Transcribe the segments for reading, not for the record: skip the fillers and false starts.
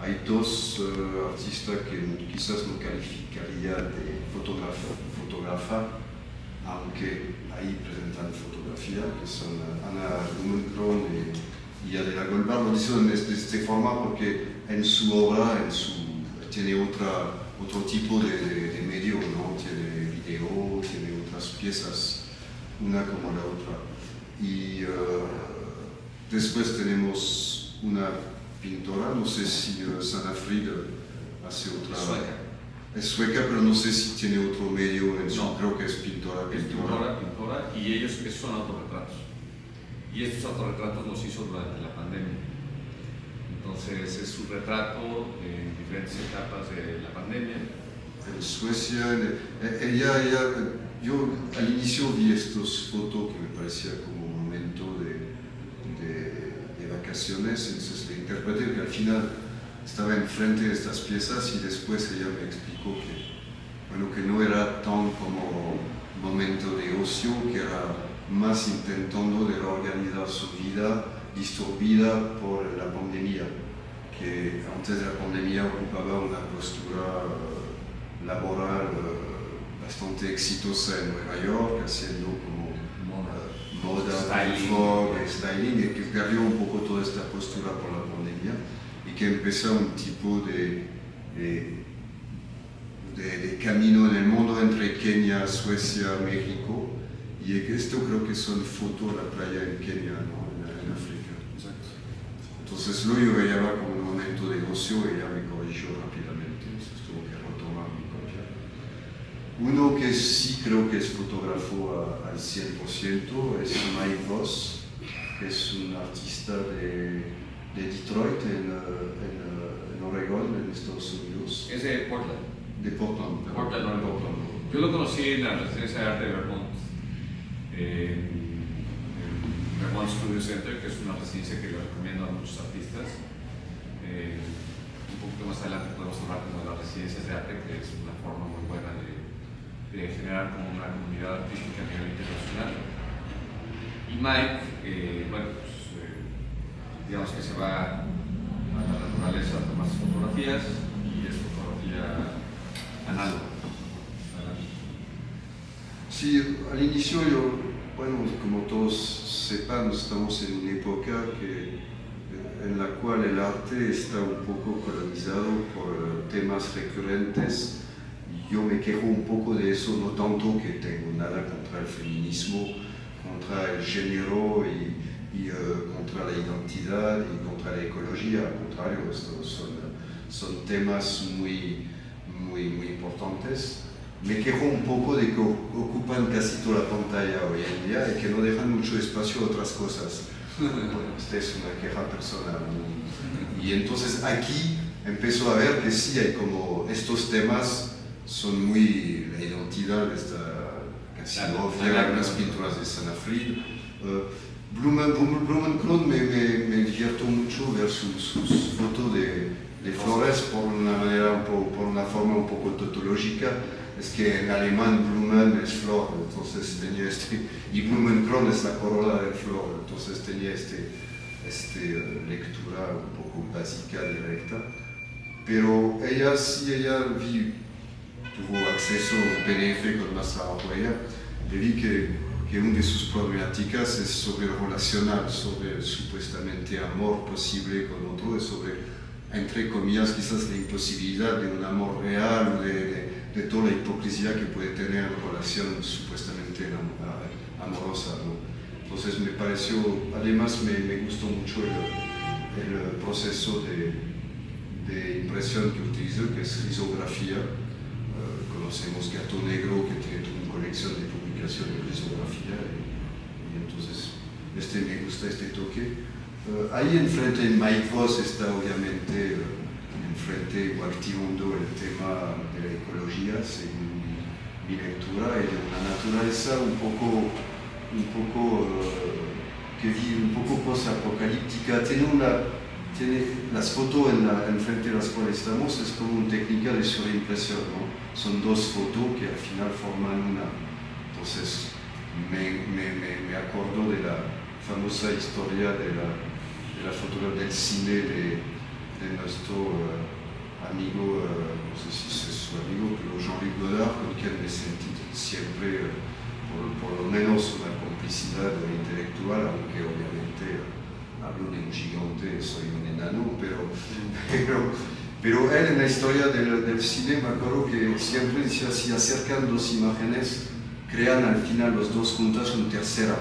hay dos artistas que quizás no calificaría de fotógrafa, aunque ahí presentan fotografía, que son Anna Blumenkron y Adela Goldberg. Lo digo de esta forma porque en su obra tiene otro tipo de medio, ¿no? Tiene video, tiene otras piezas, una como la otra. Y después tenemos una pintora, no sé si Sanna Frid hace otra... Sueca. Es sueca, pero no sé si tiene otro medio en su... No. Creo que es pintora. Es pintora, y ellos son autorretratos. Y estos autorretratos los hizo durante la pandemia. Entonces es su retrato en diferentes etapas de la pandemia. En Suecia, yo al inicio vi estas fotos que me parecía como un momento de vacaciones, entonces le interpreté que al final estaba enfrente de estas piezas y después ella me explicó que no era tan como momento de ocio, que era más intentando de reorganizar su vida disturbida por la pandemia, que antes de la pandemia ocupaba una postura laboral bastante exitosa en Nueva York, haciendo como moda, styling, y que perdió un poco toda esta postura por la pandemia y que empezó un tipo de camino en el mundo entre Kenia, Suecia, México, y esto creo que son fotos de la playa en Kenia, ¿no? en África. Exacto. Entonces lo yo veía como un momento de ocio y ella me corrigió rápidamente, entonces tuvo que retomar mi copia. Uno que sí creo que es fotógrafo al 100% es Mike Voss, que es un artista de Detroit, en Oregón, en Estados Unidos. Es de Portland. De Portland. Oregón. Yo lo conocí en la residencia de arte de Vermont. Vermont Studio Center, que es una residencia que le recomiendo a muchos artistas. Un poquito más adelante podemos hablar de las residencias de arte, que es una forma muy buena de generar como una comunidad artística a nivel internacional. Y Mike, digamos que se va a la naturaleza a tomar sus fotografías, y es fotografía análoga. Sí, al inicio como todos sepan, estamos en una época en la cual el arte está un poco colonizado por temas recurrentes. Yo me quejo un poco de eso, no tanto que tengo nada contra el feminismo, contra el género y contra la identidad y contra la ecología. Al contrario, estos son temas muy importantes. Me quejo un poco de que ocupan casi toda la pantalla hoy en día y que no dejan mucho espacio a otras cosas. Bueno, esta es una queja personal. Y entonces aquí empiezo a ver que sí hay como estos temas son muy la identidad de esta casi obvia, las pinturas de Sanna Frid. Blumenkron me divierto mucho ver sus fotos de flores por una forma un poco tautológica. Es que en alemán Blumen es flor, entonces tenía y Blumenkron es la corola de flor, entonces tenía lectura un poco básica, directa. Pero ella tuvo acceso a un PDF con más trabajo ella, y vi que una de sus problemáticas es sobre relacionar, sobre supuestamente amor posible con otro, sobre, entre comillas, quizás la imposibilidad de un amor real, de toda la hipocresía que puede tener una relación supuestamente amorosa, ¿no? Entonces me pareció, además me gustó mucho el proceso de impresión que utilizó, que es risografía. Conocemos Gato Negro, que tiene una colección de publicaciones de risografía, y entonces me gusta este toque. Ahí enfrente en Mike Voss está obviamente igual activando el tema de la ecología, según mi lectura, y de una naturaleza un poco que vi un poco post-apocalíptica. Tiene las fotos enfrente de las cuales estamos, es como una técnica de sobreimpresión, ¿no? Son dos fotos que al final forman una. Entonces me acuerdo de la famosa historia de la fotografía del cine de nuestro amigo, no sé si es su amigo, pero Jean-Luc Godard, con quien me sentí siempre, por lo menos, una complicidad intelectual, aunque obviamente hablo de un gigante, soy un enano, pero él en la historia del cine, me acuerdo que siempre decía, si acercan dos imágenes, crean al final los dos juntas una tercera,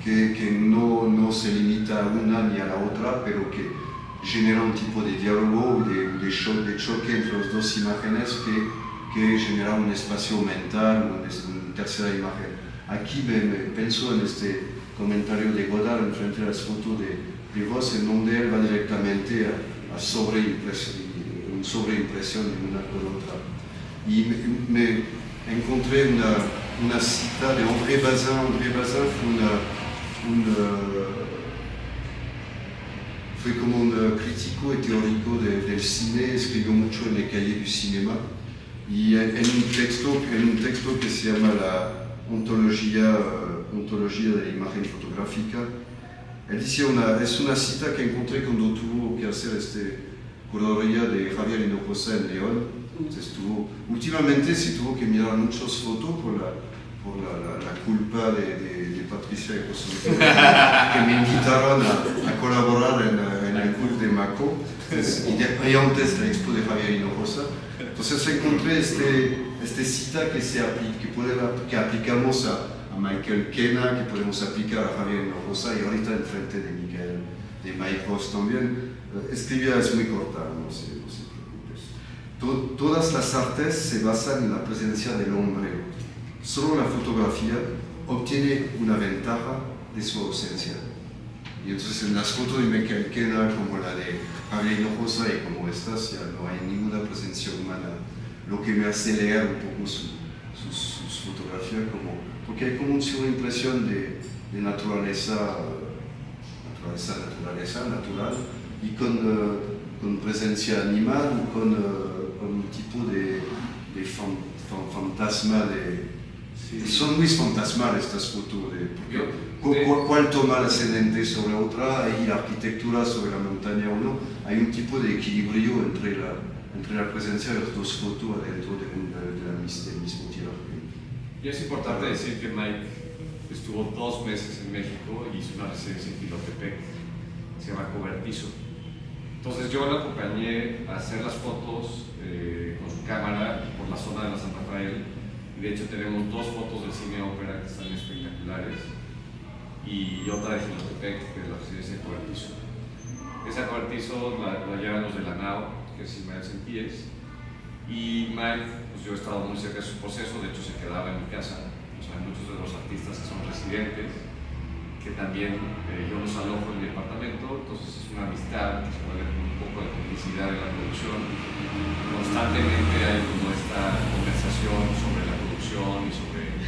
que no se limita a una ni a la otra, pero que genera un tipo de diálogo, de choque entre las dos imágenes que genera un espacio mental, una tercera imagen. Aquí me pienso en este comentario de Godard en frente a las fotos de Voss, en donde él va directamente a sobreimpresión de una con otra. Y me encontré una cita de André Bazin. André Bazin fue como un crítico y teórico del cine, escribió mucho en el Cahiers du Cinéma, y en un texto que se llama la ontología de la imagen fotográfica, él dice es una cita que encontré cuando tuvo que hacer curaduría de Javier Hinojosa en León. Últimamente se tuvo que mirar muchas fotos por la culpa de Patricia y José que me invitaron a colaborar en el club de Maco, y antes la expo de Javier Hinojosa. Entonces encontré este cita que aplicamos a Michael Kena, que podemos aplicar a Javier Hinojosa, y ahorita en frente de Mike Ross también. Escribía, es muy corta, no se preocupes. Todas las artes se basan en la presencia del hombre. Solo la fotografía obtiene una ventaja de su ausencia. Y entonces en las fotos de Michael Kena, como la de Javier Hinojosa y como estas, ya no hay ninguna presencia humana, lo que me hace leer un poco sus fotografías, porque hay como una impresión de naturaleza natural, y con presencia animal, con un tipo de fantasma Sí. Son muy fantasmales estas fotos, cuál toma el ascendente sobre otra, hay arquitectura sobre la montaña o no, hay un tipo de equilibrio entre la presencia de las dos fotos adentro del mismo tiraje. Y es importante decir que Mike estuvo 2 meses en México y hizo una residencia en Filotepec, se llama Cobertizo. Entonces yo lo acompañé a hacer las fotos con su cámara por la zona de la San Rafael, y de hecho tenemos 2 fotos del cine ópera que están espectaculares y otra de Filotepec, que es la residencia de Cobertizo. Esa Cobertizo la llevan los de la NAO, que es Ismael Sentíes, y Mike, pues yo he estado muy cerca de su proceso, de hecho se quedaba en mi casa. O sea, muchos de los artistas que son residentes, que también yo los alojo en mi departamento, entonces es una amistad que se vuelve con un poco de complicidad en la producción. Constantemente hay como esta conversación sobre la producción y sobre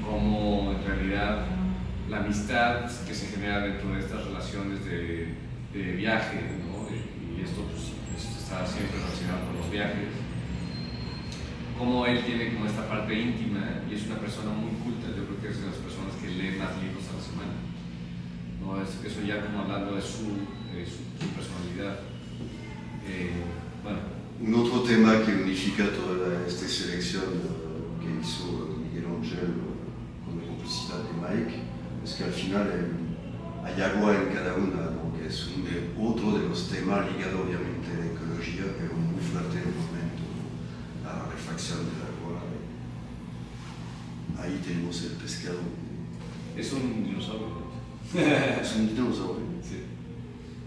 cómo en realidad la amistad que se genera dentro de estas relaciones de viaje, ¿no? Y esto pues, está siempre relacionado con los viajes. Como él tiene como esta parte íntima y es una persona muy culta, yo creo que es de las personas que lee más libros a la semana, ¿no? Eso ya como hablando de su personalidad. Bueno. Un otro tema que unifica toda esta selección que hizo Miguel Ángel con la complicidad de Mike es que al final hay agua en cada una, ¿no? Que es otro de los temas ligado obviamente a la ecología, pero muy fuerte en el momento, ¿no? La refracción del agua. Ahí tenemos el pescado. Es un dinosaurio. Es un dinosaurio. Sí.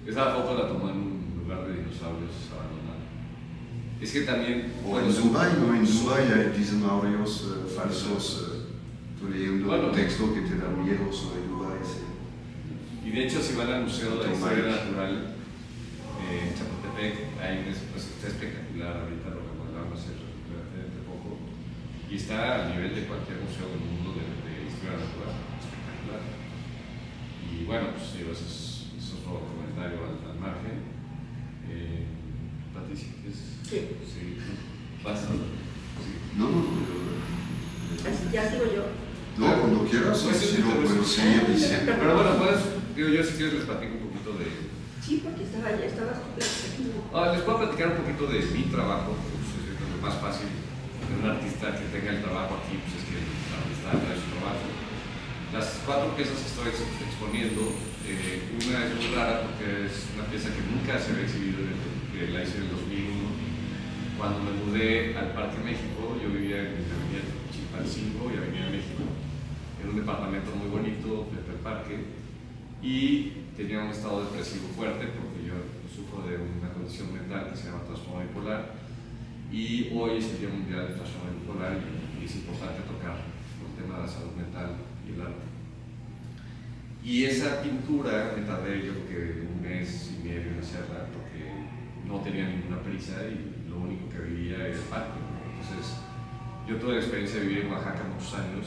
Esa foto la tomó en un lugar de dinosaurios abandonados. Es que también... O en Dubái, ¿no? En Dubái hay dinosaurios falsos. Estoy leyendo un texto que te da miedo sobre Dubái. Sí. Y de hecho, si van al Museo de la Historia Natural en Chapultepec, hay un está espectacular, ahorita lo remodelaron hace relativamente poco, y está a nivel de cualquier museo del mundo de historia natural, espectacular. Y bueno, pues digo, eso es otro comentario al margen. Patricia, sí. Pasa. Sí. No. Ya sigo yo. No, cuando quieras, Pues si no puedo seguir diciendo. Pero bueno, pues, digo, yo si quieres les platico un poquito de Sí, porque estabas aquí. Les puedo platicar un poquito de mi trabajo, pues es lo más fácil de un artista que tenga el trabajo aquí, pues es que el artista trae su trabajo. Las 4 piezas que estoy exponiendo, una es muy rara porque es una pieza que nunca se había exhibido, que la hice en el 2001. Cuando me mudé al Parque México, yo vivía en la avenida Chilpancingo y Avenida México, en un departamento muy bonito frente al parque, y tenía un estado depresivo fuerte porque yo sufro de una condición mental que se llama trastorno bipolar, y hoy es el Día Mundial del Trastorno Bipolar y es importante tocar el tema de la salud mental y el arte. Y esa pintura me tardé yo creo que 1 mes y medio en hacerla porque no tenía ninguna prisa y lo único que vivía era el parque. Entonces yo tuve la experiencia de vivir en Oaxaca muchos años,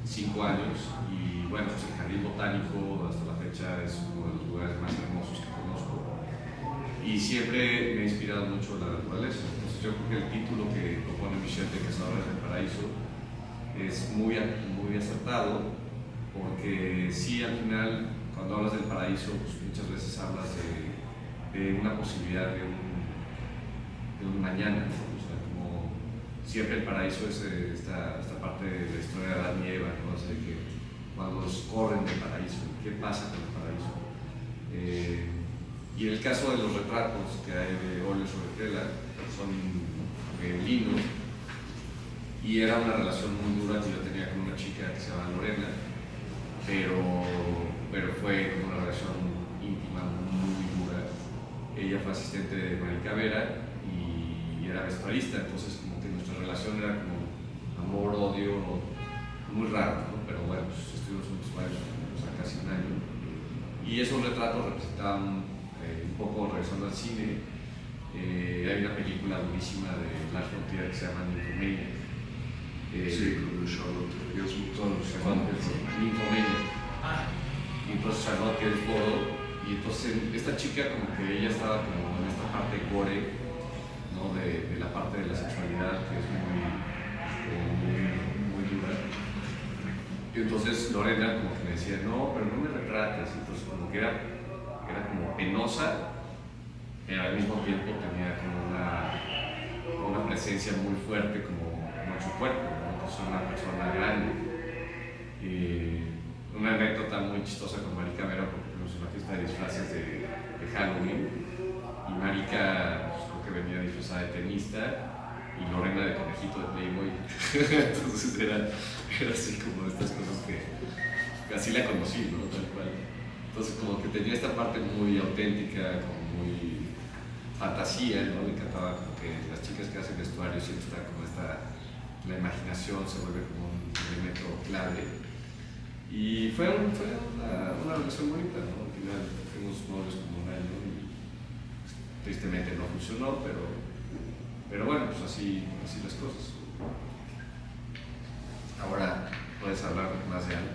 5 años, y bueno, pues el Jardín Botánico hasta la fecha es uno de los lugares más hermosos que conozco y siempre me ha inspirado mucho la naturaleza. Entonces yo creo que el título que propone Michel de Cazadores del Paraíso es muy acertado, porque sí, al final, cuando hablas del paraíso, pues muchas veces hablas de una posibilidad de un mañana, ¿no? O sea, como siempre el paraíso es esta parte de la historia de Adán y Eva, ¿no? O sea, que cuando los corren del paraíso, ¿qué pasa con el paraíso? Y en el caso de los retratos que hay de óleo sobre tela, son lino, y era una relación muy dura que yo tenía con una chica que se llama Lorena, pero fue como una relación íntima muy dura. Ella fue asistente de Marica Vera y era vestuarista, entonces como que nuestra relación era como amor-odio, muy raro, ¿no? Pero bueno, pues estuvimos juntos varios años, o sea, casi 1 año, y esos retratos representaban un poco, regresando al cine, hay una película durísima de Lars von Trier que se llama Nymphomaniac. Sí, con Charlotte Gainsbourg. Nymphomaniac. Y entonces Charlotte Gainsbourg, y entonces esta chica como que ella estaba como en esta parte gore, ¿no? de la parte de la sexualidad que es muy dura. Y entonces Lorena como que me decía, no, pero no me retrates. Entonces como que era como penosa, pero al mismo tiempo tenía como una presencia muy fuerte como su cuerpo, ¿no? Entonces una persona grande. Una anécdota muy chistosa con Marica Vera, porque fuimos a una fiesta de disfraces de Halloween, y Marica pues, creo que venía disfrazada de tenista y Lorena de conejito de Playboy. Entonces era así como estas cosas que así la conocí, ¿no? Tal cual. Entonces como que tenía esta parte muy auténtica, como muy fantasía, ¿no? Me encantaba como que las chicas que hacen vestuario siempre están como la imaginación se vuelve como un elemento clave. Y fue una relación bonita, ¿no? Al final fuimos novios como 1 año y tristemente no funcionó, pero bueno, pues así las cosas. Ahora puedes hablar más de algo.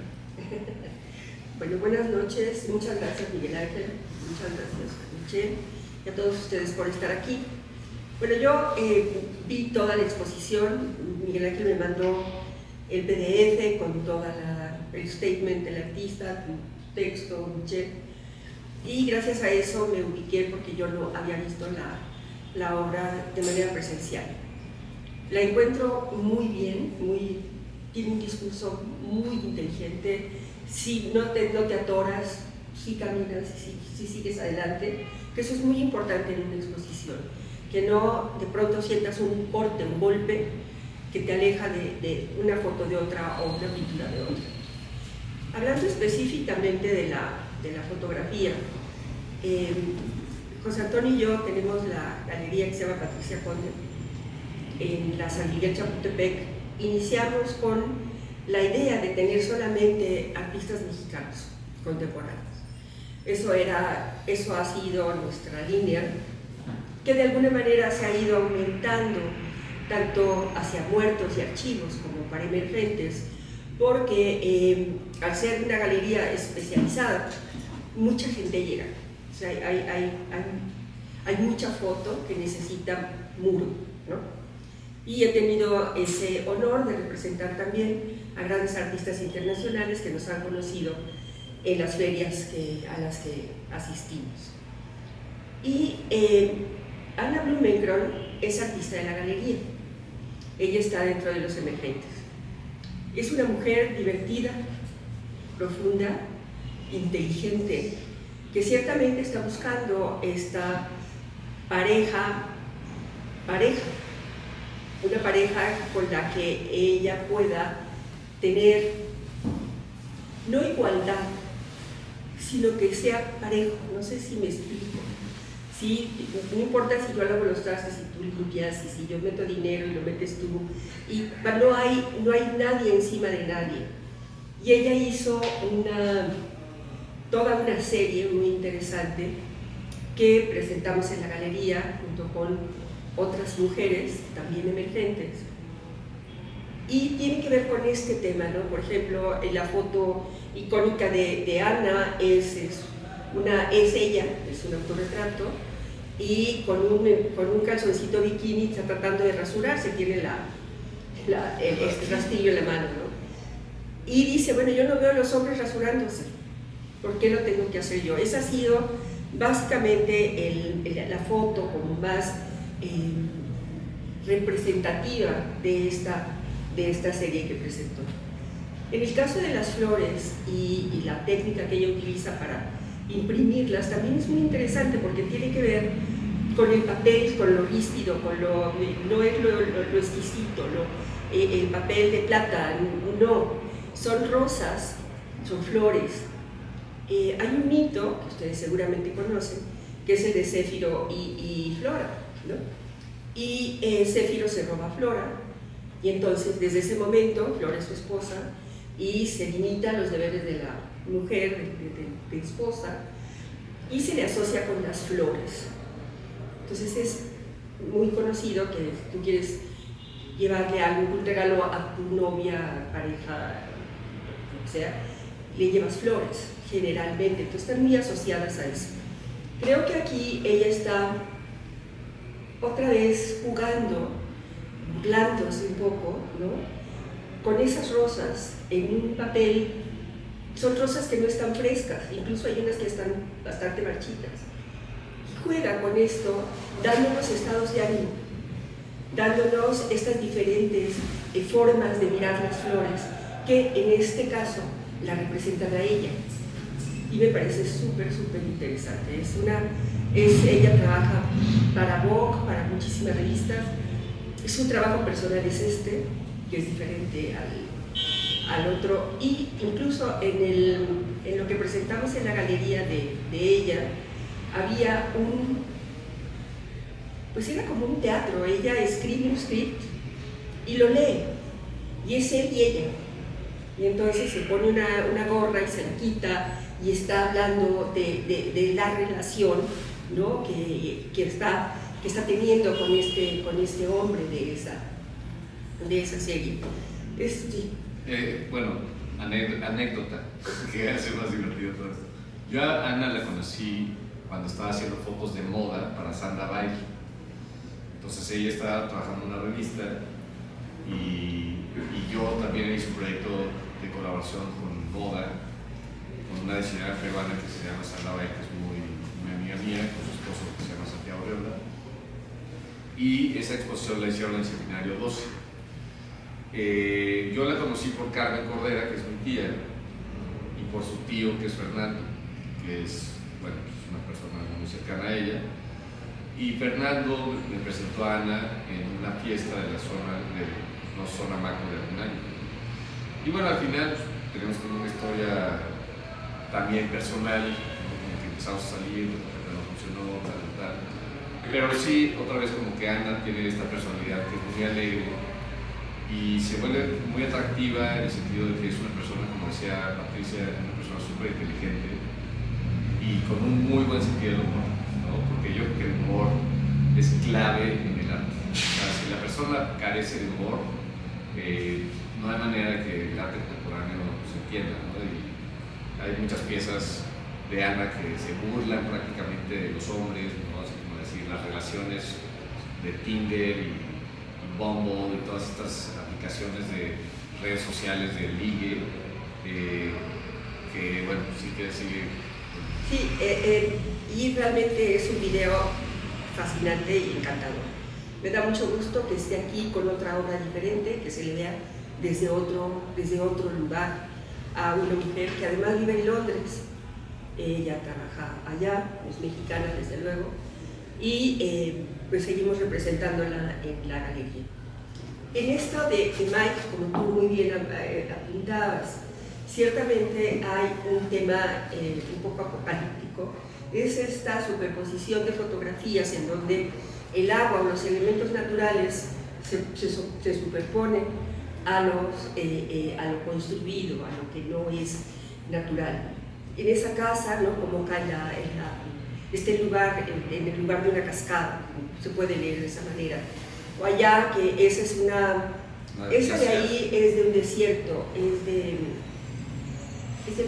Bueno, buenas noches, muchas gracias Miguel Ángel, muchas gracias Michel y a todos ustedes por estar aquí. Bueno, yo vi toda la exposición, Miguel Ángel me mandó el PDF con todo el statement del artista, tu texto, Michel, y gracias a eso me ubiqué porque yo no había visto la obra de manera presencial. La encuentro muy bien, tiene un discurso muy inteligente, si no te atoras, si caminas, si sigues adelante, que eso es muy importante en una exposición, que no de pronto sientas un corte, un golpe que te aleja de una foto de otra o una pintura de otra. Hablando específicamente de la fotografía, José Antonio y yo tenemos la galería que se llama Patricia Conde en la San Miguel Chapultepec. Iniciamos con la idea de tener solamente artistas mexicanos contemporáneos. Eso ha sido nuestra línea, que de alguna manera se ha ido aumentando tanto hacia muertos y archivos como para emergentes, porque al ser una galería especializada, mucha gente llega. O sea, hay mucha foto que necesita muro, ¿no? Y he tenido ese honor de representar también a grandes artistas internacionales que nos han conocido en las ferias a las que asistimos. Y Anna Blumenkron es artista de la galería. Ella está dentro de los emergentes. Es una mujer divertida, profunda, inteligente, que ciertamente está buscando esta pareja, una pareja con la que ella pueda tener no igualdad, sino que sea parejo. No sé si me explico. Sí, no importa si yo lavo los trastes y tú limpias, y si yo meto dinero y lo metes tú, y no hay nadie encima de nadie. Y ella hizo toda una serie muy interesante que presentamos en la galería junto con otras mujeres también emergentes, y tiene que ver con este tema, ¿no? Por ejemplo, la foto icónica de Anna es ella, es un autorretrato, y con un calzoncito bikini está tratando de rasurarse, tiene este rastillo en la mano, ¿no? Y dice, bueno, yo no veo a los hombres rasurándose, ¿por qué lo tengo que hacer yo? Esa ha sido básicamente la foto como más representativa de esta serie que presentó. En el caso de las flores y la técnica que ella utiliza para imprimirlas también es muy interesante, porque tiene que ver con el papel, con lo ríspido, no es lo exquisito, el papel de plata, no, son rosas, son flores. Hay un mito que ustedes seguramente conocen, que es el de Céfiro y Flora, ¿no? Y Céfiro se roba a Flora, y entonces desde ese momento Flora es su esposa y se limita a los deberes de la mujer, de esposa, y se le asocia con las flores. Entonces es muy conocido que tú quieres llevarle algo, un regalo a tu novia, pareja, o sea, le llevas flores generalmente, entonces están muy asociadas a eso. Creo que aquí ella está otra vez jugando, burlándose un poco, ¿no?, con esas rosas en un papel. Son rosas que no están frescas, incluso hay unas que están bastante marchitas. Y juega con esto, dándonos estados de ánimo, dándonos estas diferentes formas de mirar las flores, que en este caso la representan a ella. Y me parece súper interesante. Ella trabaja para Vogue, para muchísimas revistas. Su trabajo personal es que es diferente al otro, y incluso en lo que presentamos en la galería de ella, había pues era como un teatro. Ella escribe un script y lo lee, y es él y ella, y entonces se pone una gorra y se la quita, y está hablando de la relación, ¿no?, que está teniendo con este hombre de esa serie. Bueno, anécdota, que hace más divertido todo esto. Yo a Ana la conocí cuando estaba haciendo fotos de moda para Sandra Bailey. Entonces ella estaba trabajando en una revista, y yo también hice un proyecto de colaboración con moda, con una diseñadora peruana que se llama Sandra Bailey, que es muy amiga mía, con su esposo que se llama Santiago Reola. Y esa exposición la hicieron en el Seminario 12. Yo la conocí por Carmen Cordera, que es mi tía, y por su tío, que es Fernando, que es una persona muy cercana a ella. Y Fernando me presentó a Ana en una fiesta de la zona macro de Atenay. Y bueno, al final tenemos como una historia también personal, en que empezamos a salir, pero no funcionó, tal. Pero sí, otra vez como que Ana tiene esta personalidad que es muy alegre, y se vuelve muy atractiva en el sentido de que es una persona, como decía Patricia, una persona súper inteligente y con un muy buen sentido del humor, ¿no? Porque yo creo que el humor es clave en el arte. O sea, si la persona carece de humor, no hay manera de que el arte contemporáneo se entienda, ¿no? Y hay muchas piezas de Ana que se burlan prácticamente de los hombres, ¿no? Así como decir, las relaciones de Tinder y Bumble y todas estas aplicaciones de redes sociales de ligue, que bueno, sí que sigue. Sí, y realmente es un video fascinante y encantador. Me da mucho gusto que esté aquí con otra obra diferente, que se le vea desde otro lugar a una mujer que además vive en Londres. Ella trabaja allá, es mexicana desde luego, y pues seguimos representándola en la galería. En esto de Mike, como tú muy bien apuntabas, ciertamente hay un tema un poco apocalíptico, es esta superposición de fotografías en donde el agua o los elementos naturales se superponen a lo construido, a lo que no es natural. En esa casa, ¿no? Como cae este lugar, en el lugar de una cascada, se puede leer de esa manera. O allá, que esa es esa de ahí es de un desierto, es del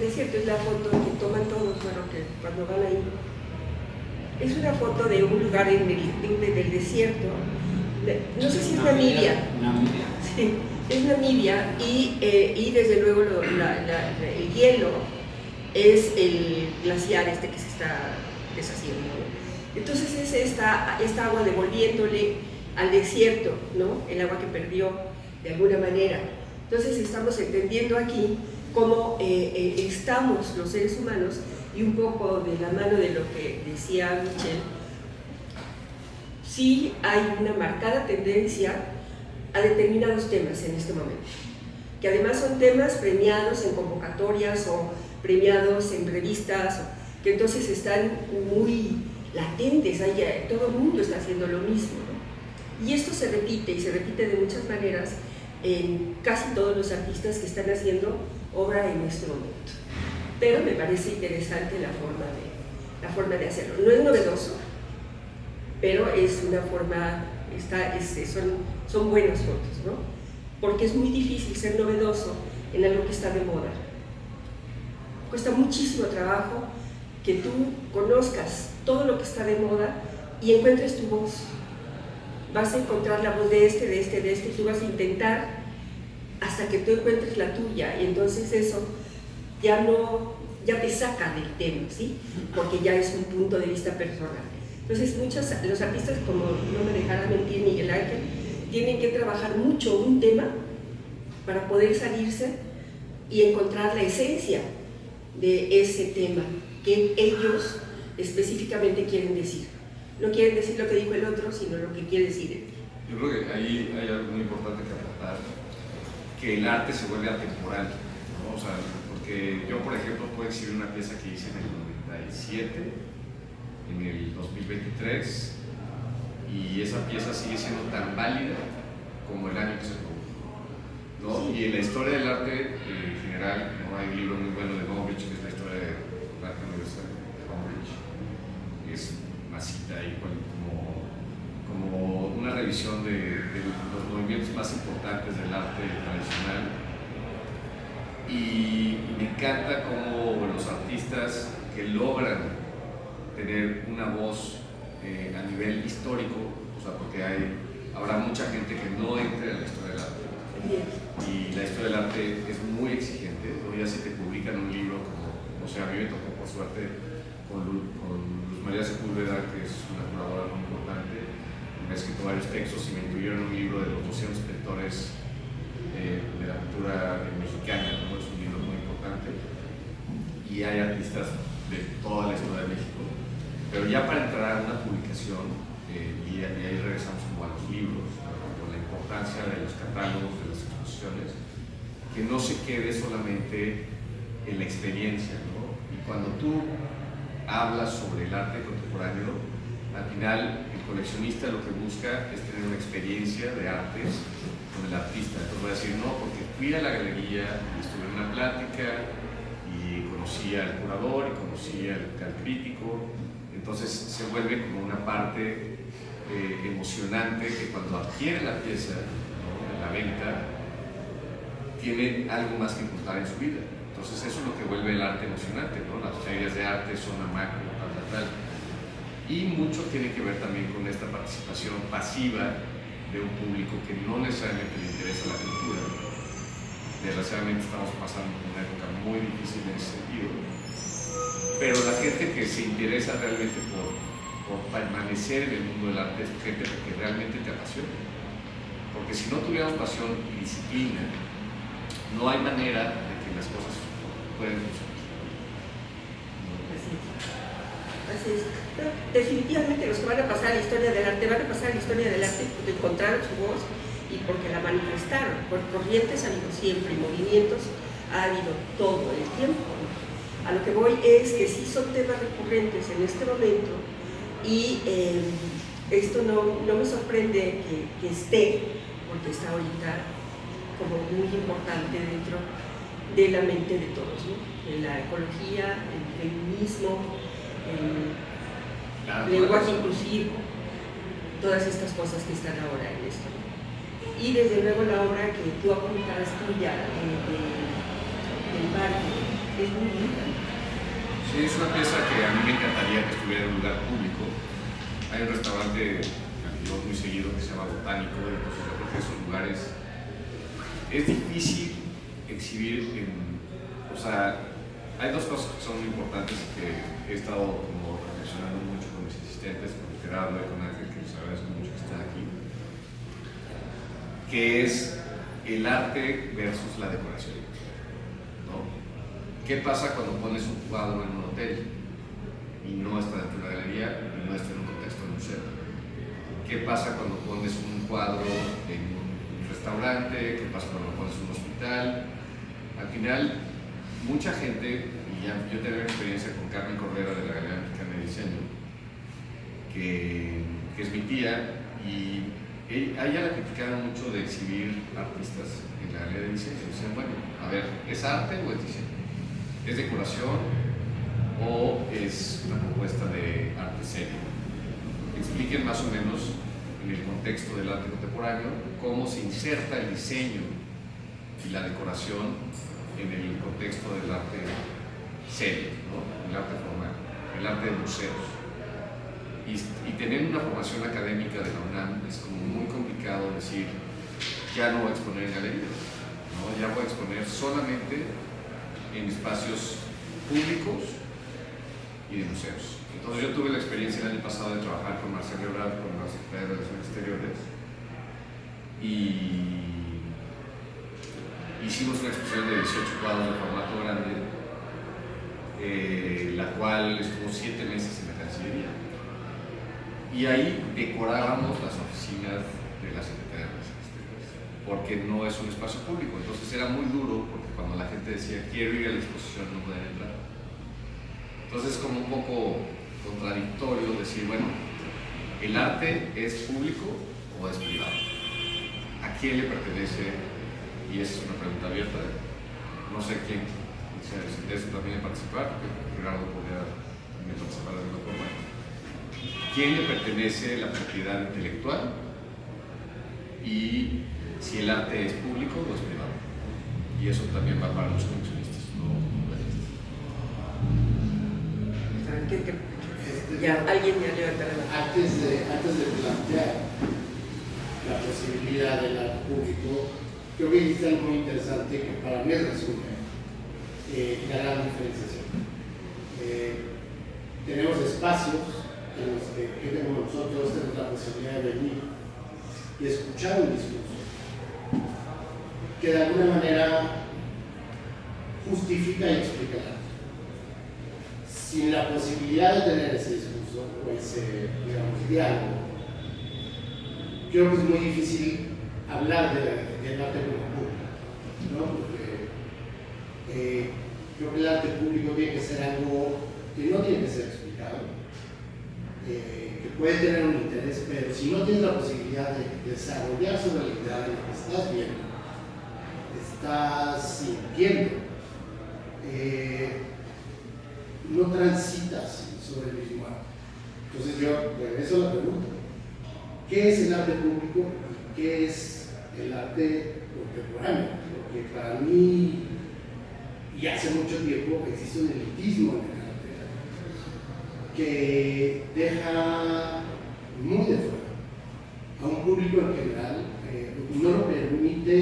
desierto, es la foto que toman todos, bueno, que cuando van ahí. Es una foto de un lugar del desierto, no sé si es Namibia. Sí, es Namibia y desde luego el hielo es el glaciar que se está deshaciendo, ¿no? Entonces es esta agua devolviéndole al desierto, ¿no? El agua que perdió de alguna manera. Entonces estamos entendiendo aquí cómo estamos los seres humanos, y un poco de la mano de lo que decía Michelle, sí hay una marcada tendencia a determinados temas en este momento, que además son temas premiados en convocatorias o premiados en revistas, que entonces están muy latentes, todo el mundo está haciendo lo mismo, ¿no? Y esto se repite, y se repite de muchas maneras en casi todos los artistas que están haciendo obra en este momento. Pero me parece interesante la forma de hacerlo. No es novedoso, pero es una forma, son buenas fotos, ¿no? Porque es muy difícil ser novedoso en algo que está de moda. Cuesta muchísimo trabajo que tú conozcas todo lo que está de moda y encuentres tu voz. Vas a encontrar la voz de y tú vas a intentar hasta que tú encuentres la tuya, y entonces eso ya te saca del tema, ¿sí? Porque ya es un punto de vista personal. Entonces los artistas, como no me dejará mentir Miguel Ángel, tienen que trabajar mucho un tema para poder salirse y encontrar la esencia de ese tema que ellos específicamente quieren decir. No quieren decir lo que dijo el otro, sino lo que quiere decir él. Yo creo que ahí hay algo muy importante que aportar, que el arte se vuelve atemporal, ¿no? O sea, porque yo, por ejemplo, puedo exhibir una pieza que hice en el 97, en el 2023, y esa pieza sigue siendo tan válida como el año que se produjo, ¿no? Sí. Y en la historia del arte en general, ¿no? Hay un libro muy bueno de Gombrich, que es la historia del arte universal de Gombrich, que es una cita ahí como una revisión de los movimientos más importantes del arte tradicional. Y me encanta cómo los artistas que logran tener una voz a nivel histórico, o sea, porque habrá mucha gente que no entre en la historia del arte, y la historia del arte es muy exigente, ¿no? Ya si te publican un libro como, o sea, a mí me tocó por suerte con Luz María Sepúlveda, que es una curadora muy importante, me ha escrito varios textos y me incluyeron un libro de los 200 pintores de la cultura mexicana, ¿no? Es un libro muy importante, y hay artistas de toda la historia de México. Pero ya para entrar a una publicación, y ahí regresamos como a los libros, con la importancia de los catálogos, de las exposiciones, que no se quede solamente en la experiencia, ¿no? Y cuando tú hablas sobre el arte contemporáneo, al final el coleccionista lo que busca es tener una experiencia de arte con el artista. Entonces voy a decir, no, porque fui a la galería y estuve en una plática y conocí al curador y conocí al crítico. Entonces se vuelve como una parte emocionante que cuando adquiere la pieza, ¿no? En la venta, tiene algo más que contar en su vida. Entonces eso es lo que vuelve el arte emocionante, ¿no? Las ferias de arte son a macro, tal. Y mucho tiene que ver también con esta participación pasiva de un público que no necesariamente le interesa la cultura, desgraciadamente estamos pasando por una época muy difícil en ese sentido, pero la gente que se interesa realmente por permanecer en el mundo del arte es gente que realmente te apasiona, porque si no tuviéramos pasión y disciplina, no hay manera de que las cosas puedan funcionar. Así es. Pero definitivamente los que van a pasar a la historia del arte van a pasar a la historia del arte porque encontraron su voz y porque la manifestaron. Por corrientes ha habido siempre, movimientos ha habido todo el tiempo. A lo que voy es que sí son temas recurrentes en este momento y esto no me sorprende que esté, porque está ahorita como muy importante dentro de la mente de todos, ¿no? En la ecología, el feminismo, el lenguaje inclusivo, todas estas cosas que están ahora en esto. Y desde luego la obra que tú apuntas tuya del barco es muy linda. Sí, es una pieza que a mí me encantaría que estuviera en un lugar público. Hay un restaurante al que voy muy seguido que se llama Botánico, entonces yo creo que esos lugares es difícil exhibir o sea, hay dos cosas que son muy importantes que he estado como reflexionando mucho con mis asistentes, con Gerardo y con Ángel, que les agradezco mucho que estén aquí, que es el arte versus la decoración, ¿no? ¿Qué pasa cuando pones un cuadro en un hotel y no está dentro de una galería y no está en un contexto de museo? ¿Qué pasa cuando pones un cuadro en un restaurante? ¿Qué pasa cuando pones en un hospital? Al final, mucha gente, y ya, yo tengo experiencia con Carmen Cordera de la Galería Mexicana de Diseño, que es mi tía, y a ella la criticaban mucho de exhibir artistas en la Galería de Diseño. Decían, bueno, a ver, ¿es arte o es diseño? ¿Es decoración o es una propuesta de arte serio? Expliquen más o menos en el contexto del arte contemporáneo cómo se inserta el diseño y la decoración en el contexto del arte serio, ¿no? El arte formal, el arte de museos. Y tener una formación académica de la UNAM es como muy complicado decir, ya no voy a exponer en galerías, ¿no? Ya voy a exponer solamente en espacios públicos y de museos. Entonces yo tuve la experiencia el año pasado de trabajar con Marcelo Ebrard, con la Secretaría de Relaciones Exteriores, y hicimos una exposición de 18 cuadros de formato grande, la cual estuvo 7 meses en la Cancillería. Y ahí decorábamos las oficinas de la Secretaría de Relaciones Exteriores, porque no es un espacio público. Entonces era muy duro, porque cuando la gente decía, quiero ir a la exposición, no pueden entrar. Entonces es como un poco contradictorio decir, bueno, ¿el arte es público o es privado? ¿A quién le pertenece? Y esa es una pregunta abierta. No sé quién se interesa también en participar, porque Gerardo podría también participar de alguna forma. ¿Quién le pertenece la propiedad intelectual? Y si el arte es público o es privado. Y eso también va para los coleccionistas, no galeristas. Ya, alguien ya levanta la mano. Antes de plantear la posibilidad del arte público, creo que existe algo muy interesante que para mí resume la gran diferenciación. Tenemos espacios en los que gente como nosotros tenemos la posibilidad de venir y escuchar un discurso que de alguna manera justifica y explica el arte. Sin la posibilidad de tener ese discurso o ese, digamos, diálogo, creo que es muy difícil hablar del arte como público, ¿no? Porque creo que el arte público tiene que ser algo que no tiene que ser explicado, que puede tener un interés, pero si no tienes la posibilidad de desarrollar sobre la idea de lo que estás viendo, estás sintiendo, no transitas sobre el mismo arte. Entonces yo regreso a la pregunta: ¿qué es el arte público y qué es el arte contemporáneo? Porque para mí, y hace mucho tiempo, existe un elitismo en el arte que deja muy de fuera a un público en general, no lo permite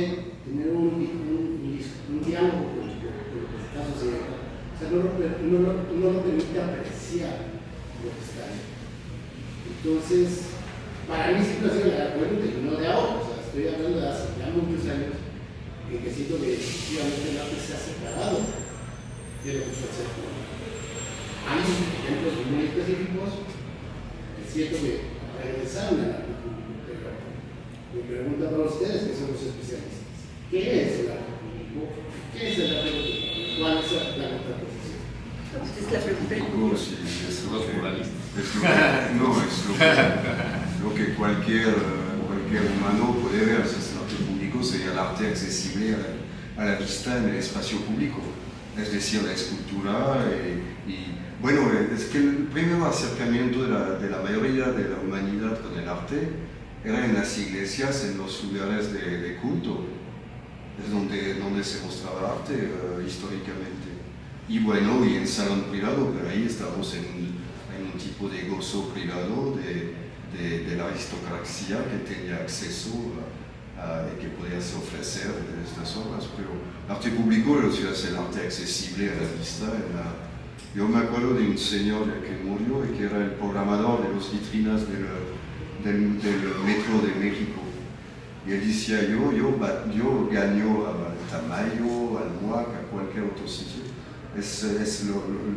tener un discurso no lo permite apreciar lo que está ahí. Entonces, para mí siempre ha sido la cuenta y no de ahora, o sea, estoy hablando de hace ya muchos años en que siento que efectivamente el arte se ha separado de lo que puede ser público. Hay ejemplos muy específicos que siento que regresaron al arte público, pero mi pregunta para ustedes, que son los especialistas, ¿qué es el arte público? ¿Qué es el arte público? ¿Cuál es la contraposición? Esta es la pregunta. Sí, es lo Los que- pluralistas. no, es lo que cualquier humano puede ver. Es el arte público, sería el arte accesible a la vista en el espacio público. Es decir, la escultura y bueno, es que el primer acercamiento de la mayoría de la humanidad con el arte era en las iglesias, en los lugares de culto. Es donde se mostraba arte históricamente. Y bueno, y en salón privado, pero ahí estamos en un tipo de gozo privado de la aristocracia que tenía acceso y que podía ofrecer estas obras. Pero el arte público es el arte accesible a la vista. Yo me acuerdo de un señor que murió y que era el programador de las vitrinas del Metro de México. Y él decía, yo gano al Tamayo, al MUAC, a cualquier otro sitio.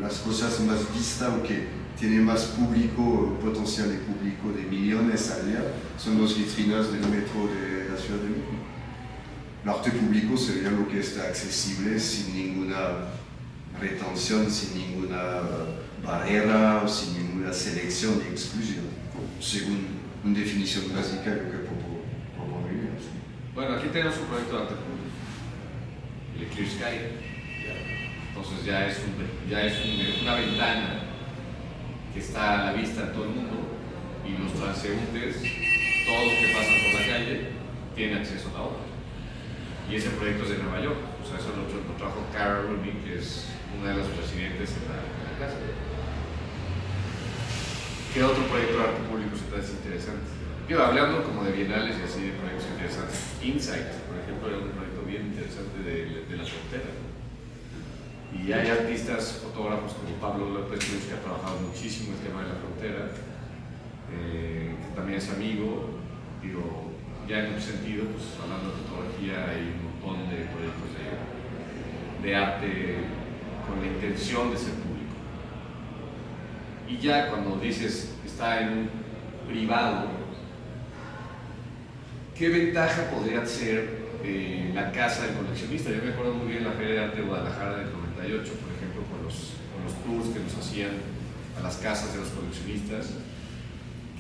Las cosas más vistas o que tienen más público, potencial de público de millones al día, son las vitrinas del metro de la Ciudad de México. El arte público sería lo que está accesible sin ninguna retención, sin ninguna barrera o sin ninguna selección ni exclusión, según una definición básica de lo que propondría. Bueno, aquí tenemos un proyecto de arte público, el Clear Sky. Entonces ya es una ventana que está a la vista de todo el mundo y los transeúntes, todos los que pasan por la calle, tienen acceso a la obra. Y ese proyecto es de Nueva York, o sea, eso lo trajo Cara Rooney, que es una de las residentes en la casa. ¿Qué otro proyecto de arte público se te hace interesante? Yo hablando como de bienales y así de proyectos interesantes. Insight, por ejemplo, era un proyecto bien interesante de la frontera. Y hay artistas, fotógrafos como Pablo López Cruz, que ha trabajado muchísimo el tema de la frontera, que también es amigo. Digo, ya en un sentido, pues hablando de fotografía, hay un montón de proyectos de arte con la intención de ser público. Y ya cuando dices, está en un privado, ¿qué ventaja podría ser la casa del coleccionista? Yo me acuerdo muy bien la Feria de Arte de Guadalajara del 98, por ejemplo, con los tours que nos hacían a las casas de los coleccionistas,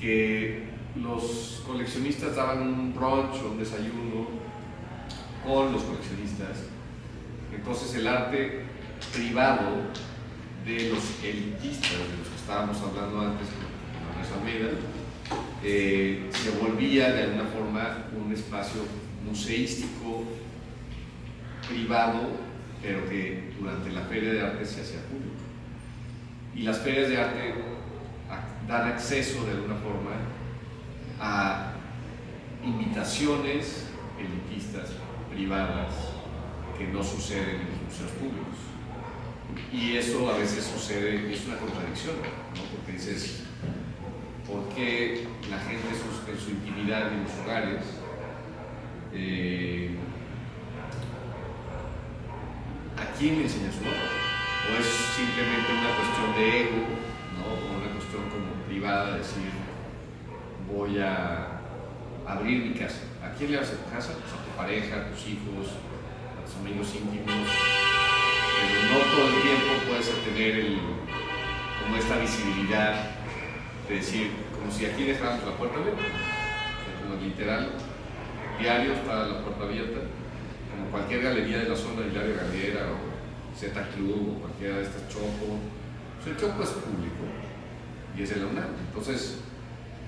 que los coleccionistas daban un brunch o un desayuno con los coleccionistas. Entonces el arte privado de los elitistas, de los que estábamos hablando antes con Andrés Almeida, se volvía de alguna forma un espacio museístico privado, pero que durante la Feria de Arte se hacía público. Y las ferias de arte dan acceso de alguna forma a invitaciones elitistas privadas que no suceden en los museos públicos. Y eso a veces sucede, es una contradicción, ¿no? Porque dices, ¿por qué la gente en su intimidad y en los hogares a quién le enseña su obra? ¿O es simplemente una cuestión de ego, ¿no? O una cuestión como privada de decir, voy a abrir mi casa? ¿A quién le vas a tu casa? Pues a tu pareja, a tus hijos, a tus amigos íntimos. Pero no todo el tiempo puedes tener como esta visibilidad de decir, como si aquí dejáramos la puerta abierta, como literal, diario está la puerta abierta, como cualquier galería de la zona, Hilario Galliera o Z Club o cualquiera de estas Chopo. Pues el Chopo es público y es de la UNAM. Entonces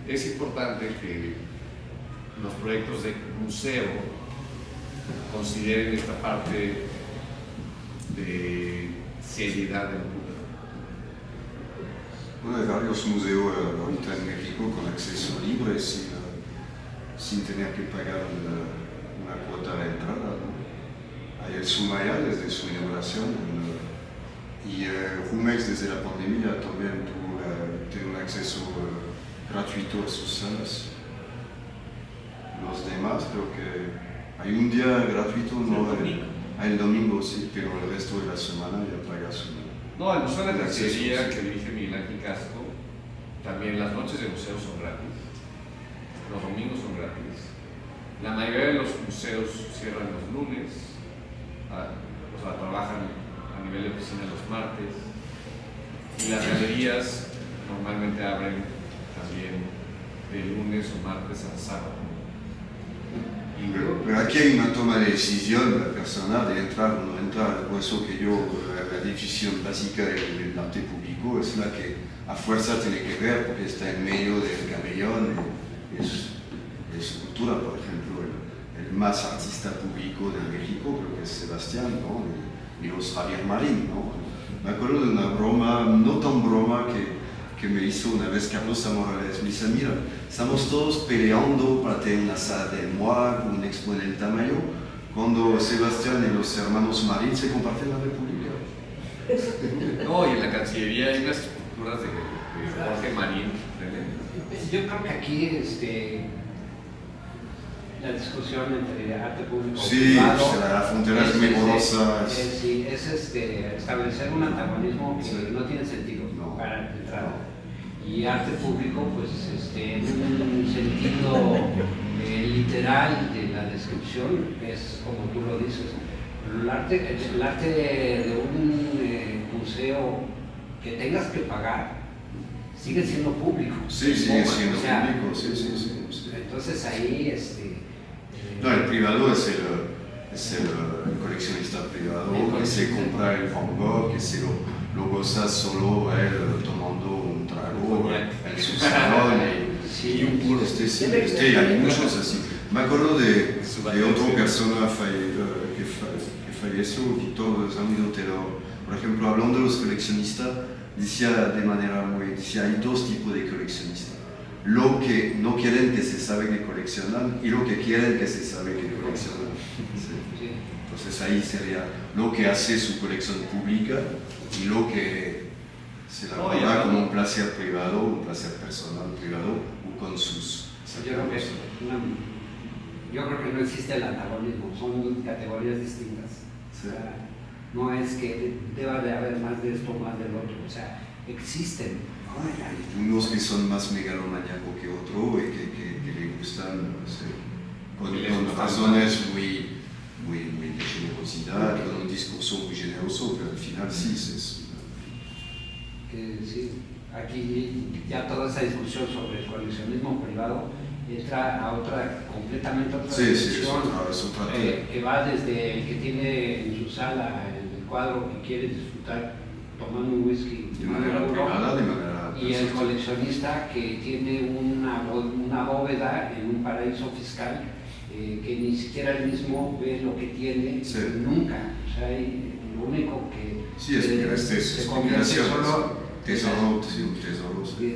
es importante que los proyectos de museo consideren esta parte de seriedad del público. Bueno, hay varios museos ahorita en México con acceso libre sin tener que pagar una cuota de entrada, ¿no? Hay el Sumaya desde su inauguración Y Jumex desde la pandemia también tiene un acceso gratuito a sus salas. Los demás creo que hay un día gratuito, no el domingo sí, pero el resto de la semana ya pagas No, el Museo de la acceso, Cancillería sí. que dirige Miguel Ángel Casco, también las noches de museo son gratis, los domingos son gratis. La mayoría de los museos cierran los lunes, o sea, trabajan a nivel de oficina los martes, y las galerías normalmente abren también de lunes o martes a sábado. Pero aquí hay una toma de decisión personal de entrar o no entrar, por eso que yo, la decisión básica del arte público es la que a fuerza tiene que ver, porque está en medio del camellón, es cultura, por ejemplo, el más artista público de México, creo que es Sebastián, ¿no? Y los Javier Marín, ¿no? Me acuerdo de una broma, no tan broma, que me hizo una vez Carlos Morales. Me dice, mira, estamos todos peleando para tener una sala del MOAC, un expo en el tamaño, cuando Sebastián y los hermanos Marín se comparten la República. No, y en la Cancillería hay unas esculturas de Jorge Marín. Yo creo que aquí la discusión entre arte público y Sí, privado pues, la frontera es muy borrosa. sí, es establecer un antagonismo que Sí. no tiene sentido No. para entrada. Y arte público, pues en un sentido literal de la descripción, es como tú lo dices. El arte de un museo que tengas que pagar sigue siendo público. Sí, sigue siendo O sea, público, sí. Entonces ahí No, el privado es el coleccionista privado que se compra el Van Gogh, que se lo goza solo él tomando un trago en su salón y un puro. Hay muchos así. Me acuerdo de otra persona que falleció, Víctor Zamido Taylor. Por ejemplo, hablando de los coleccionistas, decía hay dos tipos de coleccionistas. Lo que no quieren que se sabe que coleccionan y lo que quieren que se sabe que coleccionan. Sí. Entonces ahí sería lo que hace su colección pública y lo que se la paga como un placer privado, un placer personal privado o con sus cercanos. Yo creo que no existe el antagonismo, son categorías distintas. Sí. O sea, no es que deba de haber más de esto o más del otro, o sea, existen. Hay unos que son más megalomaníacos que otros y que le gustan, no sé, con razones muy de generosidad, con un discurso muy generoso, pero al final sí es. Sí, aquí ya toda esa discusión sobre el coleccionismo privado entra a completamente otra discusión, que va desde el que tiene en su sala el cuadro que quiere disfrutar tomando un whisky de manera privada, y el coleccionista que tiene una bóveda en un paraíso fiscal que ni siquiera él mismo ve lo que tiene nunca. O sea, lo único que se convierte solo tesoro.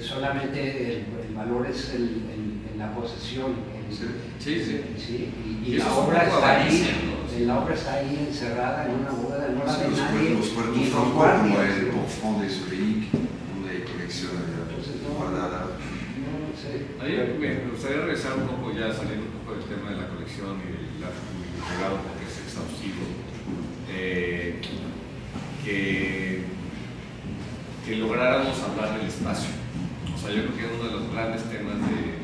Solamente el valor es en la posesión. Y la obra está ahí. La obra está ahí encerrada en una bóveda, no la ve nadie. Los puertos francos, como el Porfond de Zurich, donde hay colección guardada. A mí me gustaría regresar un poco, ya saliendo un poco del tema de la colección y del arte público privado, porque es exhaustivo, que lográramos hablar del espacio. O sea, yo creo que uno de los grandes temas de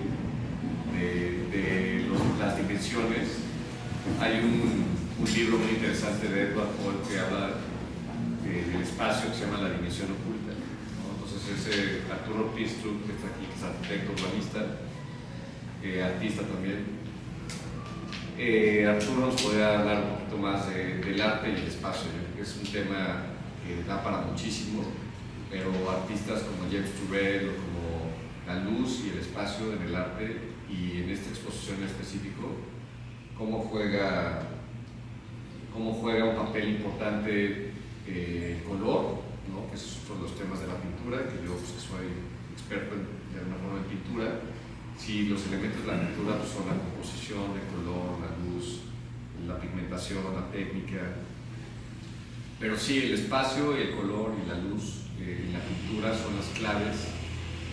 las dimensiones, hay un libro muy interesante de Edward Hall que habla del espacio, que se llama La Dimensión Oculta, ¿no? Entonces Arturo Pistrup, que está aquí, que es arquitecto urbanista, artista también, Arturo nos podría hablar un poquito más del arte y el espacio. Yo creo que es un tema que da para muchísimo, pero artistas como James Turrell o como la luz y el espacio en el arte, y en esta exposición en específico, cómo juega un papel importante el color, ¿no? Que esos son los temas de la pintura, que yo pues, soy experto de alguna forma en pintura. Si los elementos de la pintura pues, son la composición, el color, la luz, la pigmentación, la técnica, Pero sí, el espacio, el color y la luz en la pintura son las claves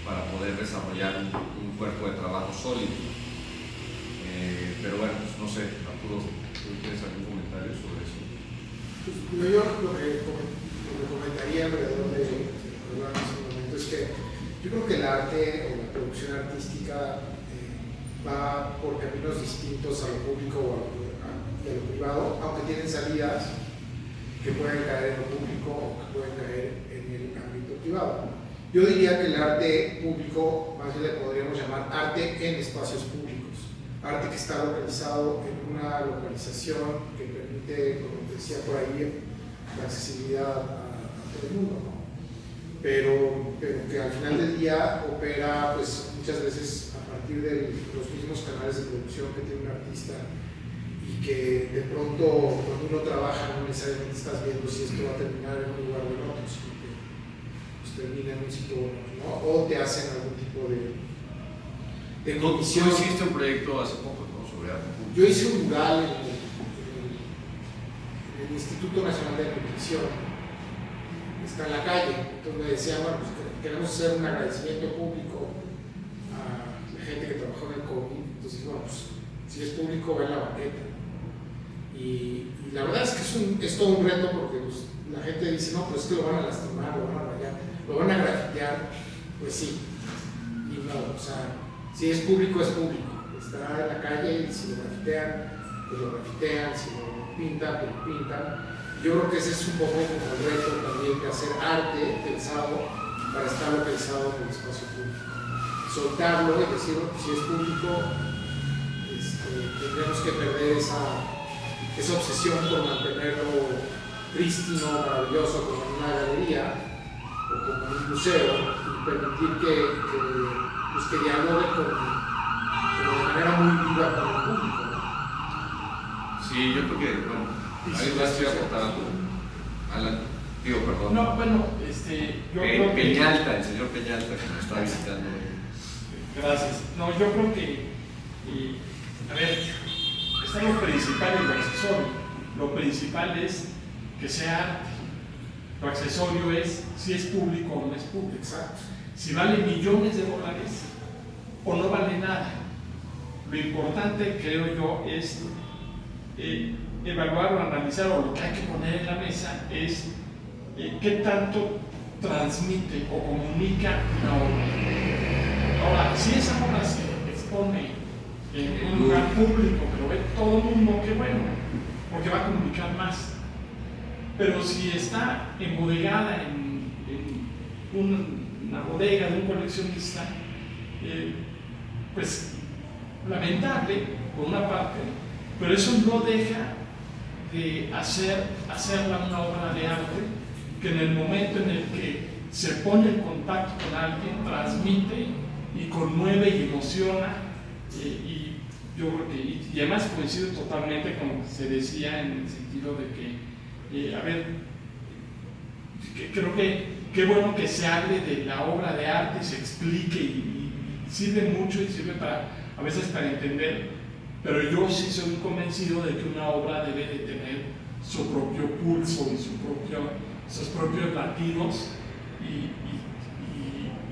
para poder desarrollar un cuerpo de trabajo sólido. Pero bueno, pues no sé, Arturo, ¿tú tienes algún comentario sobre eso? Pues, yo lo que comentaría alrededor de hace un momento es que yo creo que el arte o la producción artística va por caminos distintos a lo público y a lo privado, aunque tienen salidas que pueden caer en lo público o que pueden caer en el ámbito privado. Yo diría que el arte público, más bien le podríamos llamar arte en espacios públicos, arte que está localizado en una localización que permite, como decía por ahí, la accesibilidad a todo el mundo, ¿no? Pero que al final del día opera pues muchas veces a partir de los mismos canales de producción que tiene un artista, y que de pronto cuando uno trabaja no necesariamente estás viendo si esto va a terminar en un lugar o en otro, sino que pues, termina en un sitio u otro, ¿no? O te hacen algún tipo de comisión. Tú hiciste un proyecto hace poco, ¿no?, sobre arte público. Yo hice un mural en el Instituto Nacional de Nutrición, está en la calle, entonces me decían, bueno, pues queremos hacer un agradecimiento público a la gente que trabajó en el COVID, entonces bueno, pues si es público va en la banqueta. Y la verdad es que es todo un reto, porque pues, la gente dice, no, pues es que lo van a lastimar, lo van a rayar, lo van a grafitear. Pues sí, y no, o sea, si es público, está en la calle, y si lo grafitean, pues lo grafitean, si lo pintan, pues lo pintan. Yo creo que ese es un poco como el reto también de hacer arte pensado para estar localizado en el espacio público. Soltarlo y decir, si es público, tendremos que perder esa obsesión por mantenerlo prístino, maravilloso, como en una galería o como en un museo, y permitir que dialogue de manera muy viva con el público, ¿no? Sí, yo creo que, bueno, ahí vas a aportar algo. Alan, digo, perdón. No, bueno, yo creo que... Peñalta, el señor Peñalta, que nos está visitando. Gracias. No, yo creo que, a ver, está lo principal y lo accesorio. Lo principal es que sea arte. Lo accesorio es si es público o no es público. Exacto. Si vale millones de dólares o no vale nada. Lo importante, creo yo, es evaluar o analizar, o lo que hay que poner en la mesa es qué tanto transmite o comunica una obra. Ahora, si esa obra se expone en un lugar público, pero ve todo el mundo, qué bueno, porque va a comunicar más. Pero si está embodegada en una bodega de un coleccionista, pues lamentable por una parte, pero eso no deja de hacerla una obra de arte que en el momento en el que se pone en contacto con alguien transmite y conmueve y emociona, y yo creo que, y además coincido totalmente con lo que se decía en el sentido de que, a ver, creo que qué bueno que se hable de la obra de arte y se explique, y sirve mucho y sirve a veces para entender, pero yo sí soy convencido de que una obra debe de tener su propio pulso y sus propios latidos,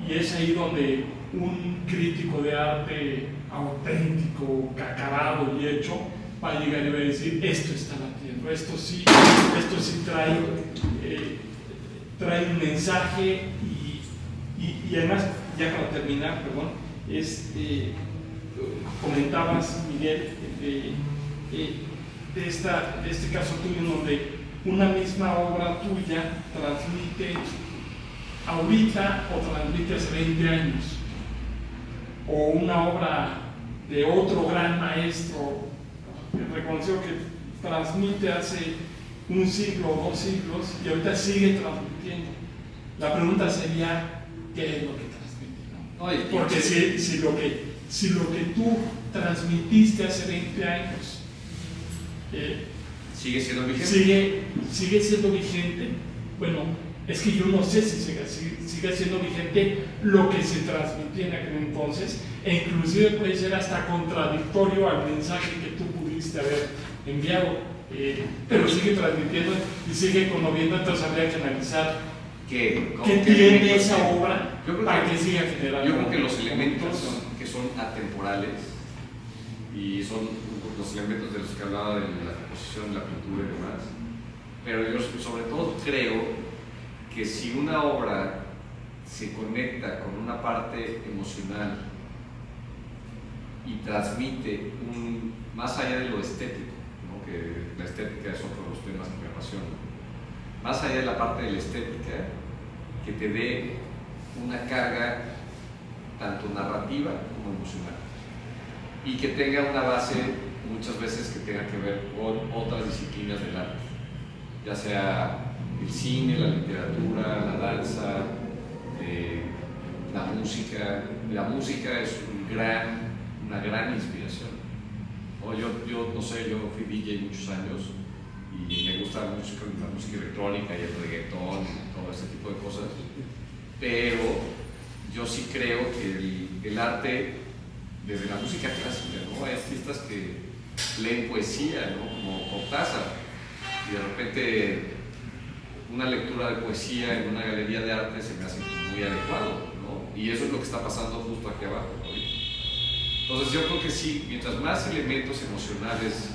y es ahí donde un crítico de arte auténtico, acabado y hecho va a llegar y va a decir, esto está latiendo, esto sí trae un mensaje, y además, ya para terminar, perdón, comentabas, Miguel, de este caso tuyo, donde una misma obra tuya transmite ahorita o transmite hace 20 años, o una obra de otro gran maestro que reconoció que transmite hace un siglo o 2 siglos y ahorita sigue transmitiendo. La pregunta sería, ¿qué es lo que transmite? ¿No? Porque si lo que tú transmitiste hace 20 años ¿sigue siendo vigente? Sigue siendo vigente, bueno, es que yo no sé si sigue siendo vigente lo que se transmitía en aquel entonces, e inclusive puede ser hasta contradictorio al mensaje que tú pudiste haber enviado, pero sigue transmitiendo y sigue conmoviendo, entonces habría que analizar ¿Qué tiene esa obra yo creo para que siga generando. Yo creo que los elementos que son atemporales y son los elementos de los que hablaba de la composición, la pintura y demás, pero yo sobre todo creo que si una obra se conecta con una parte emocional y transmite más allá de lo estético, ¿no? Que la estética es otro de los temas que me apasionan, más allá de la parte de la estética, que te dé una carga tanto narrativa como emocional y que tenga una base muchas veces que tenga que ver con otras disciplinas del arte, ya sea el cine, la literatura, la danza, la música. La música es una gran inspiración. Yo no sé, yo fui DJ muchos años y me gusta mucho la música electrónica y el reggaetón y todo ese tipo de cosas, pero yo sí creo que el arte, desde la música clásica, ¿no? Hay artistas que leen poesía, ¿no? Como Cortázar, y de repente una lectura de poesía en una galería de arte se me hace muy adecuado, ¿no? Y eso es lo que está pasando justo aquí abajo, ¿no? Entonces yo creo que sí, mientras más elementos emocionales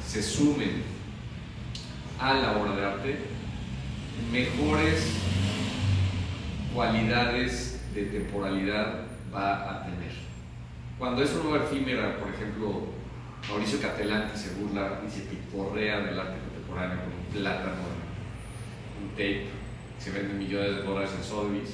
se sumen a la obra de arte, mejores cualidades de temporalidad va a tener. Cuando es una obra efímera, por ejemplo, Mauricio Cattelan, que se burla y se pitorrea del arte contemporáneo con un plátano, un tape, que se vende millones de dólares en Sotheby's,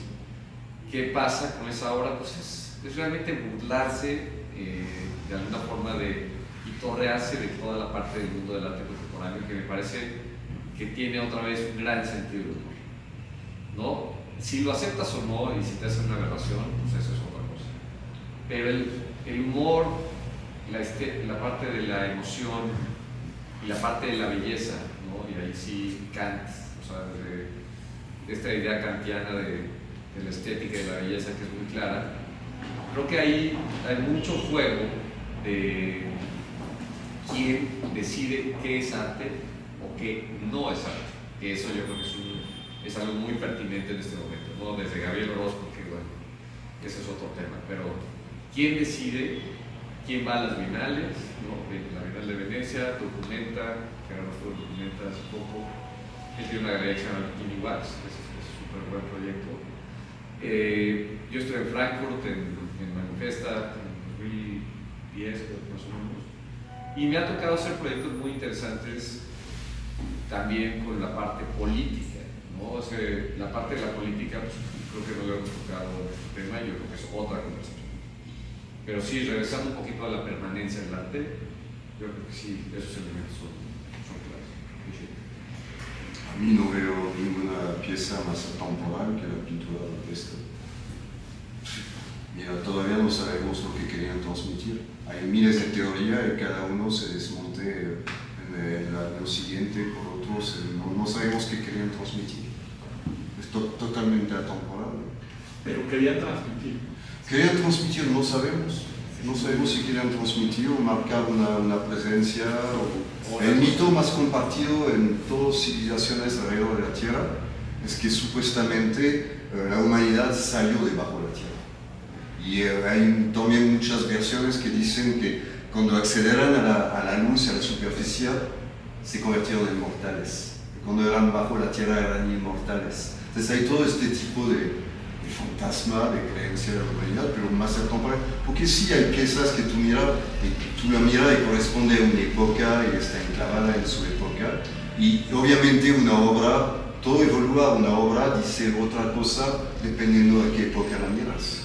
¿qué pasa con esa obra? Pues es realmente burlarse de alguna forma, de pitorrearse de toda la parte del mundo del arte contemporáneo, que me parece que tiene otra vez un gran sentido de humor, ¿no? Si lo aceptas o no, y si te hacen una aberración, pues eso es otra cosa. Pero el humor, la parte de la emoción y la parte de la belleza, ¿no? Y ahí sí Kant, o sea, de esta idea kantiana de la estética y de la belleza, que es muy clara, creo que ahí hay mucho juego de quién decide qué es arte o qué no es arte, que eso yo creo que es algo muy pertinente en este momento, ¿no? Desde Gabriel Orozco, que bueno, ese es otro tema, pero ¿quién decide quién va a las bienales? ¿No? La Bienal de Venecia documenta, que ahora nosotros documenta hace poco, él tiene una galería que se llama Bikini Wax, que es un súper buen proyecto. Yo estoy en Frankfurt, en Manifesta, en 2010 más o menos, y me ha tocado hacer proyectos muy interesantes también con la parte política, ¿no? O sea, la parte de la política, pues, creo que no lo hemos tocado en este tema, y yo creo que es otra conversación. Pero sí, regresando un poquito a la permanencia del arte, yo creo que sí, esos elementos son claves. A mí no veo ninguna pieza más atemporal que la pintura de Rupestre. Mira, todavía no sabemos lo que querían transmitir. Hay miles de teorías y cada uno se desmonte en el año siguiente por otros. No sabemos qué querían transmitir. Es totalmente atemporal. Pero querían transmitir. Querían transmitir, no sabemos. No sabemos si querían transmitir o marcar una presencia. El mito más compartido en todas las civilizaciones alrededor de la Tierra es que supuestamente la humanidad salió debajo de la Tierra. Y hay también muchas versiones que dicen que cuando accederán a la luz, a la superficie, se convirtieron en mortales. Cuando eran bajo la Tierra eran inmortales. Entonces hay todo este tipo de fantasma, de creencia de la humanidad, pero más atemporal. Porque sí hay piezas que tú miras, y tú la miras y corresponde a una época y está enclavada en su época. Y obviamente una obra, todo evolúa, una obra dice otra cosa dependiendo de qué época la miras.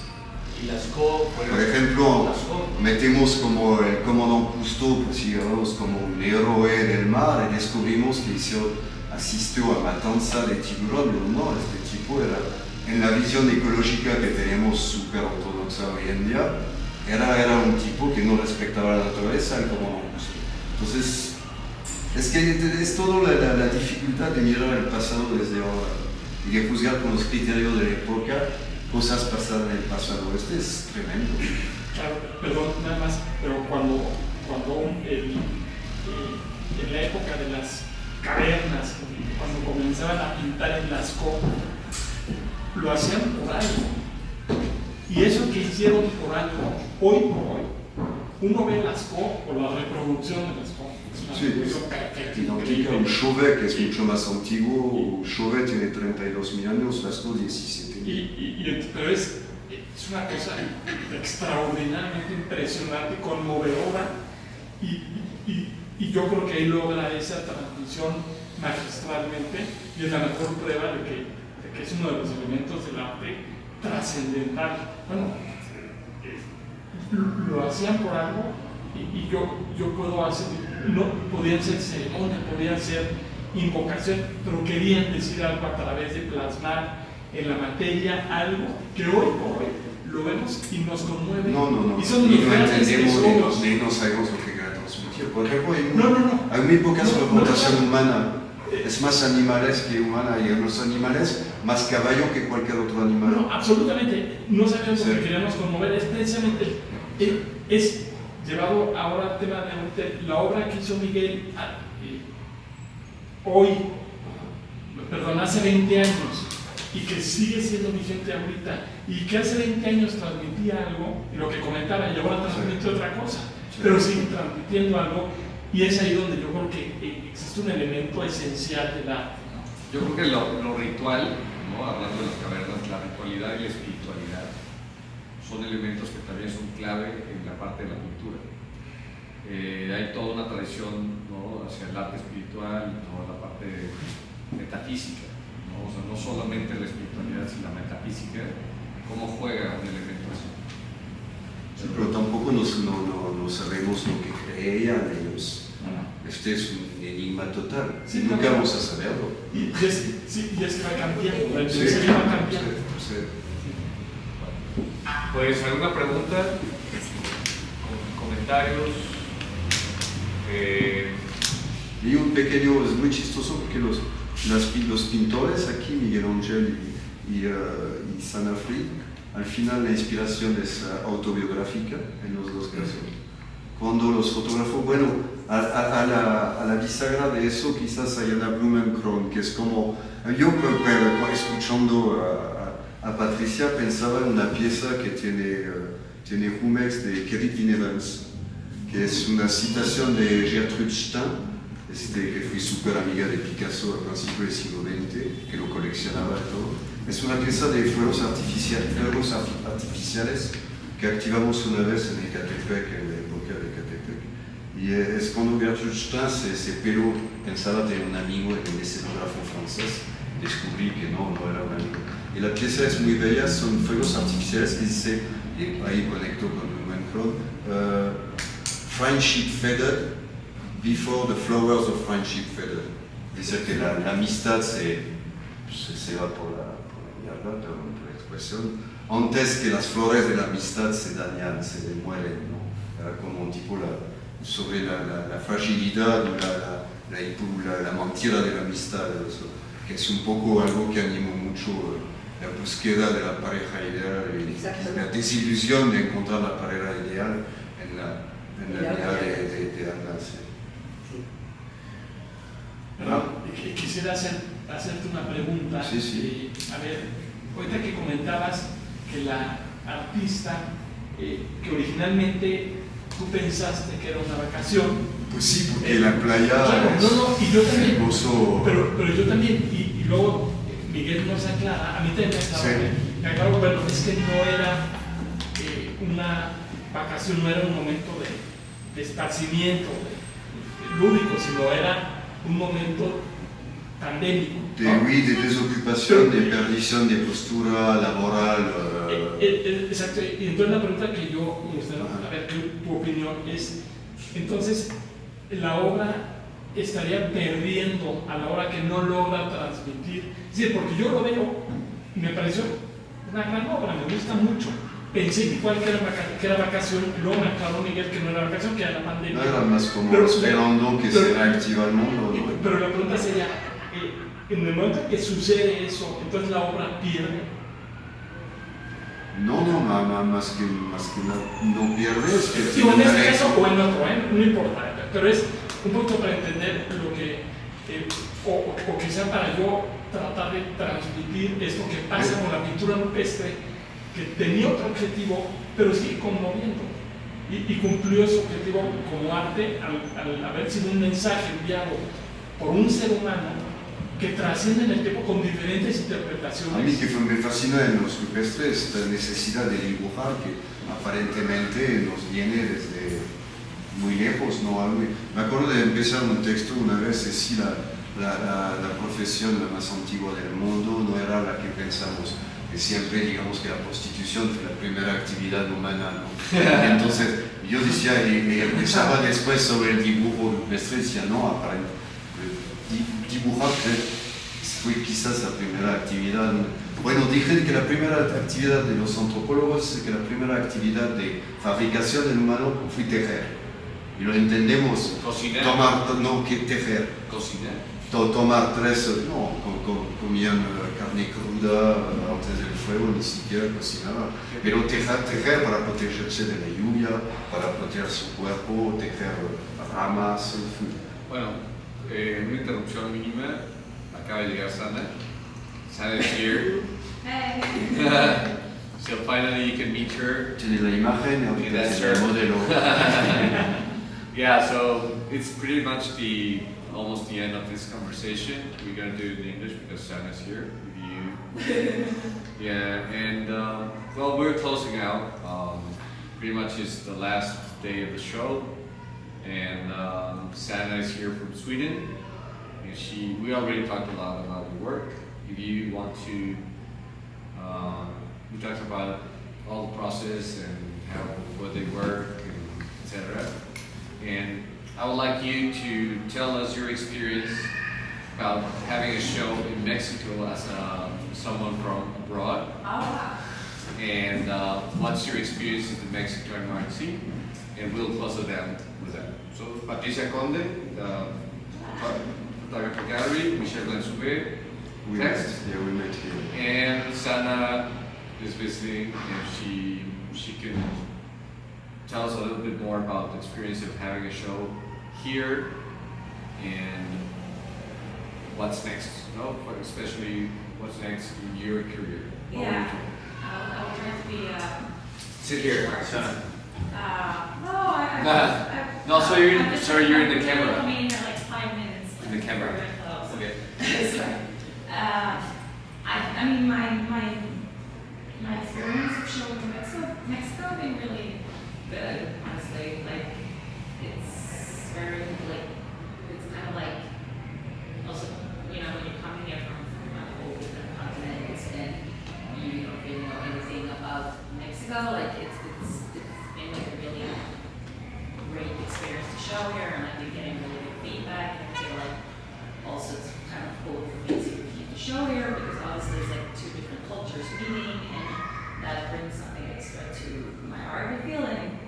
Y Lascaux, por ejemplo, metemos como el comandante Cousteau, pues digamos, como un héroe del mar, y descubrimos que asistió a matanza de tiburón. No, este tipo era, en la visión ecológica que tenemos súper ortodoxa hoy en día, era un tipo que no respetaba la naturaleza, el comandante Cousteau. Entonces, es que es toda la dificultad de mirar el pasado desde ahora y de juzgar con los criterios de la época cosas pasadas en el pasado. Este es tremendo. Claro, perdón, nada más, pero cuando cavernas, cuando comenzaban a pintar en Lascaux, lo hacían por algo. Y eso que hicieron por algo, hoy por hoy, uno ve Lascaux o la reproducción de Lascaux. Es una reproducción perfecta, Idéntica, un Chauvet que es mucho más antiguo, Chauvet tiene 32.000 años, Lascaux 17.000. Pero es una cosa extraordinariamente impresionante, conmovedora, y yo creo que ahí logra esa transmisión magistralmente, y es la mejor prueba de que es uno de los elementos del arte trascendental. Bueno, lo hacían por algo, y yo puedo hacer, no podían ser ceremonias, podían ser invocación, pero querían decir algo a través de plasmar en la materia algo que hoy por hoy lo vemos y nos conmueve. No. Y son Y los no grandes entendemos tesoros. no sabemos lo que quiere transmitir. Por ejemplo, No. hay muy pocas representaciones humanas. Es más animales que humana, y en los animales más caballo que cualquier otro animal. No, absolutamente. No sabemos lo que queríamos conmover. Es precisamente, es llevado ahora al tema de la obra que hizo Miguel hoy, perdón, hace 20 años, y que sigue siendo vigente ahorita, y que hace 20 años transmitía algo, y lo que comentaba, y ahora transmite otra cosa, pero sigue transmitiendo algo, y es ahí donde yo creo que existe un elemento esencial del arte. Yo creo que lo ritual, ¿no? Hablando de las cavernas, la ritualidad y la espiritualidad son elementos que también son clave en la parte de la pintura. Hay toda una tradición, ¿no? Hacia el arte espiritual, ¿no? La parte metafísica, ¿no? O sea, no solamente la espiritualidad, sino la metafísica, cómo juega un elemento así. Sí, pero tampoco no sabemos lo que creían ellos. Este es un enigma total. Sí, nunca claro. vamos a saberlo. Y es que va cambiando, la Sí, intensidad va cambiando. sí. Pues, ¿alguna pregunta? ¿Comentarios? Y un pequeño, es muy chistoso porque los pintores aquí, Miguel Ángel y Sanafri, al final la inspiración es autobiográfica en los dos casos. Cuando los fotógrafos, bueno, a la bisagra de eso quizás hay una Blumenkron, que es como, yo escuchando a Patricia pensaba en una pieza que tiene Jumex de Kerry Evans, que es una citación de Gertrude Stein, que fue súper amiga de Picasso a principios del siglo XX, que lo coleccionaba todo. Es una pieza de fuegos artificiales que activamos una vez en Ecatepec, en la época de Ecatepec. Y es cuando Gertrude Stein se peló, pensaba tener un amigo en el escenógrafo francés, descubrí que no era un amigo. Y la pieza es muy bella, son fuegos artificiales que dice, y ahí conecto con Blumenkron, friendship faded before the flowers of friendship faded. Dice que la amistad se va por la mierda, perdón por la expresión, antes que las flores de la amistad se dañan, se mueren, ¿no? Era como un tipo sobre la fragilidad o la mentira de la amistad, eso, que es un poco algo que animó mucho la búsqueda de la pareja ideal y la desilusión de encontrar la pareja ideal en la vida de Ana. Quisiera hacerte una pregunta. Sí. A ver, ahorita que comentabas que la artista, que originalmente tú pensaste que era una vacación. Pues sí, porque la playa claro, y yo también, hermoso. pero yo también, y luego Miguel nos aclara, a mí también me aclaró, bueno, es que no era una vacación, no era un momento de esparcimiento, lúdico, sino era un momento pandémico. ¿No? De desocupación, de perdición de postura laboral. Exacto, y entonces la pregunta que yo me gustaría, a ver, tu opinión es, entonces, la obra estaría perdiendo a la hora que no logra transmitir. Es decir, porque yo lo veo, me pareció una gran obra, me gusta mucho. Pensé que igual que era vacación, y luego me aclaró Miguel que no era vacación, que era la pandemia. No era más como esperando que se reactiva el mundo. ¿No? Pero la pregunta sería, en el momento en que sucede eso, entonces la obra pierde. No, más que no pierde, es que... Sí, en este caso o en otro, no importa, pero es un poco para entender lo que o quizá para yo tratar de transmitir esto que pasa con la pintura rupestre, que tenía otro objetivo, pero sigue conmoviendo. Y cumplió su objetivo como arte al haber sido un mensaje enviado por un ser humano que trasciende en el tiempo con diferentes interpretaciones. A mí que me fascina en los rupestres esta necesidad de dibujar que aparentemente nos viene desde muy lejos, ¿no? Me acuerdo de empezar un texto una vez, decir la profesión la más antigua del mundo no era la que pensamos, que siempre digamos que la prostitución fue la primera actividad humana, ¿no? Entonces yo decía, y empezaba después sobre el dibujo rupestre, decía, no, dibujar fue quizás la primera actividad. Bueno, dije que la primera actividad de los antropólogos es que la primera actividad de fabricación del humano fue tejer. Y lo entendemos. Cocinar. Tejer. Cocinar. Tomar comían carne cruda antes del fuego, ni siquiera cocinaban. Pero tejer para protegerse de la lluvia, para proteger su cuerpo, tejer ramas, en fin. Bueno, una interrupción mínima. Acaba de llegar Sana. Sana is here. Hey. So finally you can meet her. Tiene la imagen, ahorita That's tiene el her. modelo. Yeah, so it's pretty much almost the end of this conversation. We're gonna do it in English because Sana's here with you. Yeah, and well, we're closing out. Pretty much it's the last day of the show, and Sana is here from Sweden, and we already talked a lot about the work. If you want to, we talked about all the process and what they work and etc. And I would like you to tell us your experience about having a show in Mexico as someone from abroad. Oh, wow. And what's your experience in the Mexican art scene? And we'll close it down with that. So Patricia Conde, the photography gallery, Michelle Blanchouvet, text. Yeah, we met here. And Sana is visiting, and she can tell us a little bit more about the experience of having a show here and what's next, no? Especially what's next in your career. Yeah. I'll try to be. Sit here, short. Sana. No, So you're in the camera. I mean, like 5 minutes. In the camera. Very close. Okay. Sorry. I mean, my experience of showing in Mexico has been really good, honestly. Like, it's very, like, it's kind of like, also, you know, when you're coming here from a whole different continent and you don't really know anything about Mexico, like, it's been like a really great experience to show here, and I've been getting really good feedback, and I feel like also it's kind of cool for me to show here, because obviously it's like two different cultures meeting, and that brings something extra to my art, I feel, and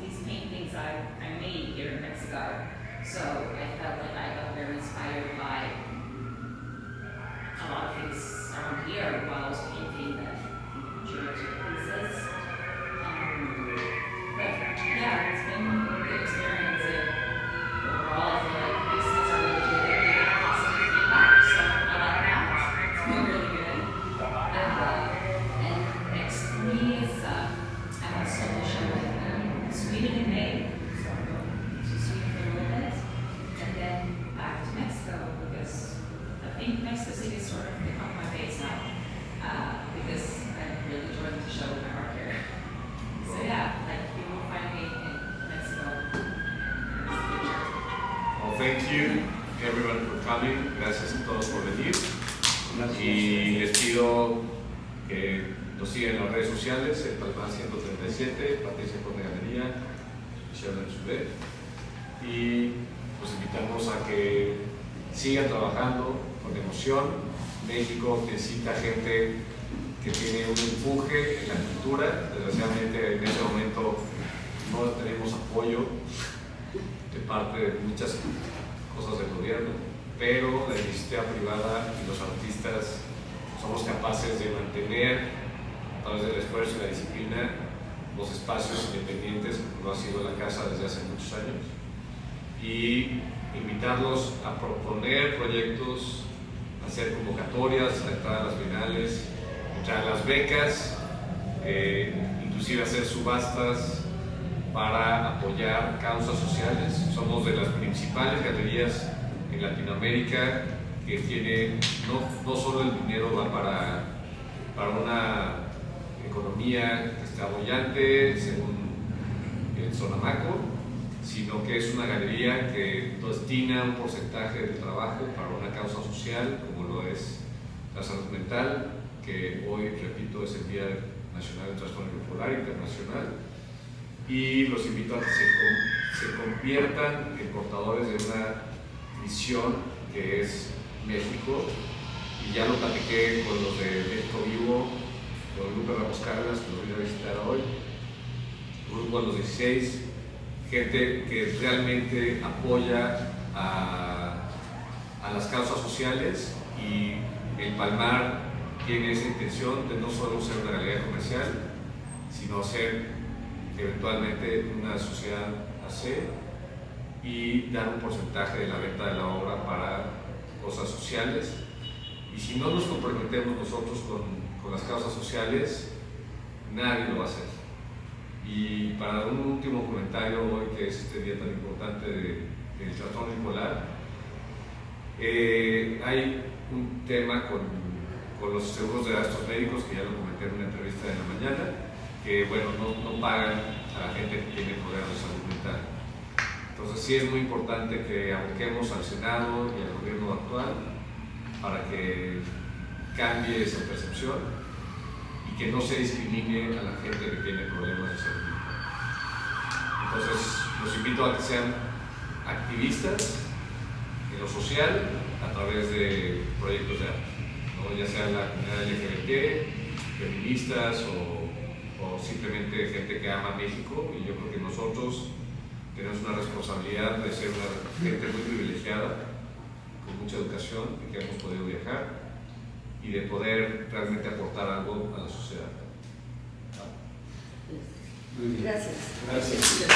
these paintings I made here in Mexico. So I felt like I got very inspired by a lot of things around here while I was painting the geometric pieces. But yeah, it's been a good experience. Overall, I feel like these things are really good. They get positive feedback, so I like that. It's been really good. And next for me is I have a solo show in Sweden in May. So I'm going to Sweden for a little bit, and then back to Mexico, because I think Mexico City is sort of become my base now, because I'm really enjoying to show my art here. So yeah, like you will find me in Mexico in the future. Well, thank you everyone for coming. Gracias a todos por venir. Y les pido que nos sigan en las redes sociales, el Palmar 137, Patricia Conde Galería, Michelle Blanchouvet. Y los invitamos a que sigan trabajando con emoción. México necesita gente que tiene un empuje en la cultura. Desgraciadamente en este momento no tenemos apoyo de parte de muchas cosas del gobierno, pero la iniciativa privada y los artistas somos capaces de mantener a través del esfuerzo y la disciplina los espacios independientes, como lo ha sido la casa desde hace muchos años, y invitarlos a proponer proyectos, hacer convocatorias, a entrar a las bienales, entrar a las becas, inclusive hacer subastas para apoyar causas sociales. Somos de las principales galerías en Latinoamérica que tiene, no solo el dinero va para una economía que está bollante, según el Sonamaco, sino que es una galería que destina un porcentaje del trabajo para una causa social, como lo es la salud mental, que hoy, repito, es el Día Nacional del Trastorno Bipolar Internacional, y los invito a que se conviertan en portadores de una misión que es México, y ya lo platiqué con los de México Vivo, con Lupe Ramos Cárdenas, que los voy a visitar hoy, grupo de los 16, gente que realmente apoya a las causas sociales, y el Palmar tiene esa intención de no solo ser una galería comercial, sino ser eventualmente una sociedad AC y dar un porcentaje de la venta de la obra para cosas sociales. Y si no nos comprometemos nosotros con las causas sociales, nadie lo va a hacer. Y para un último comentario hoy, que es este día tan importante del trastorno bipolar, hay un tema con los seguros de gastos médicos, que ya lo comenté en una entrevista de la mañana, que bueno, no pagan a la gente que tiene problemas de salud mental. Entonces sí es muy importante que aboquemos al Senado y al gobierno actual para que cambie esa percepción y que no se discrimine a la gente que tiene problemas de salud mental. Entonces los invito a que sean activistas en lo social a través de proyectos de arte, ¿no? Ya sea la comunidad LGBT, feministas o simplemente gente que ama México. Y yo creo que nosotros tenemos una responsabilidad de ser una gente muy privilegiada, con mucha educación, y que hemos podido viajar y de poder realmente aportar algo a la sociedad. Gracias. Gracias.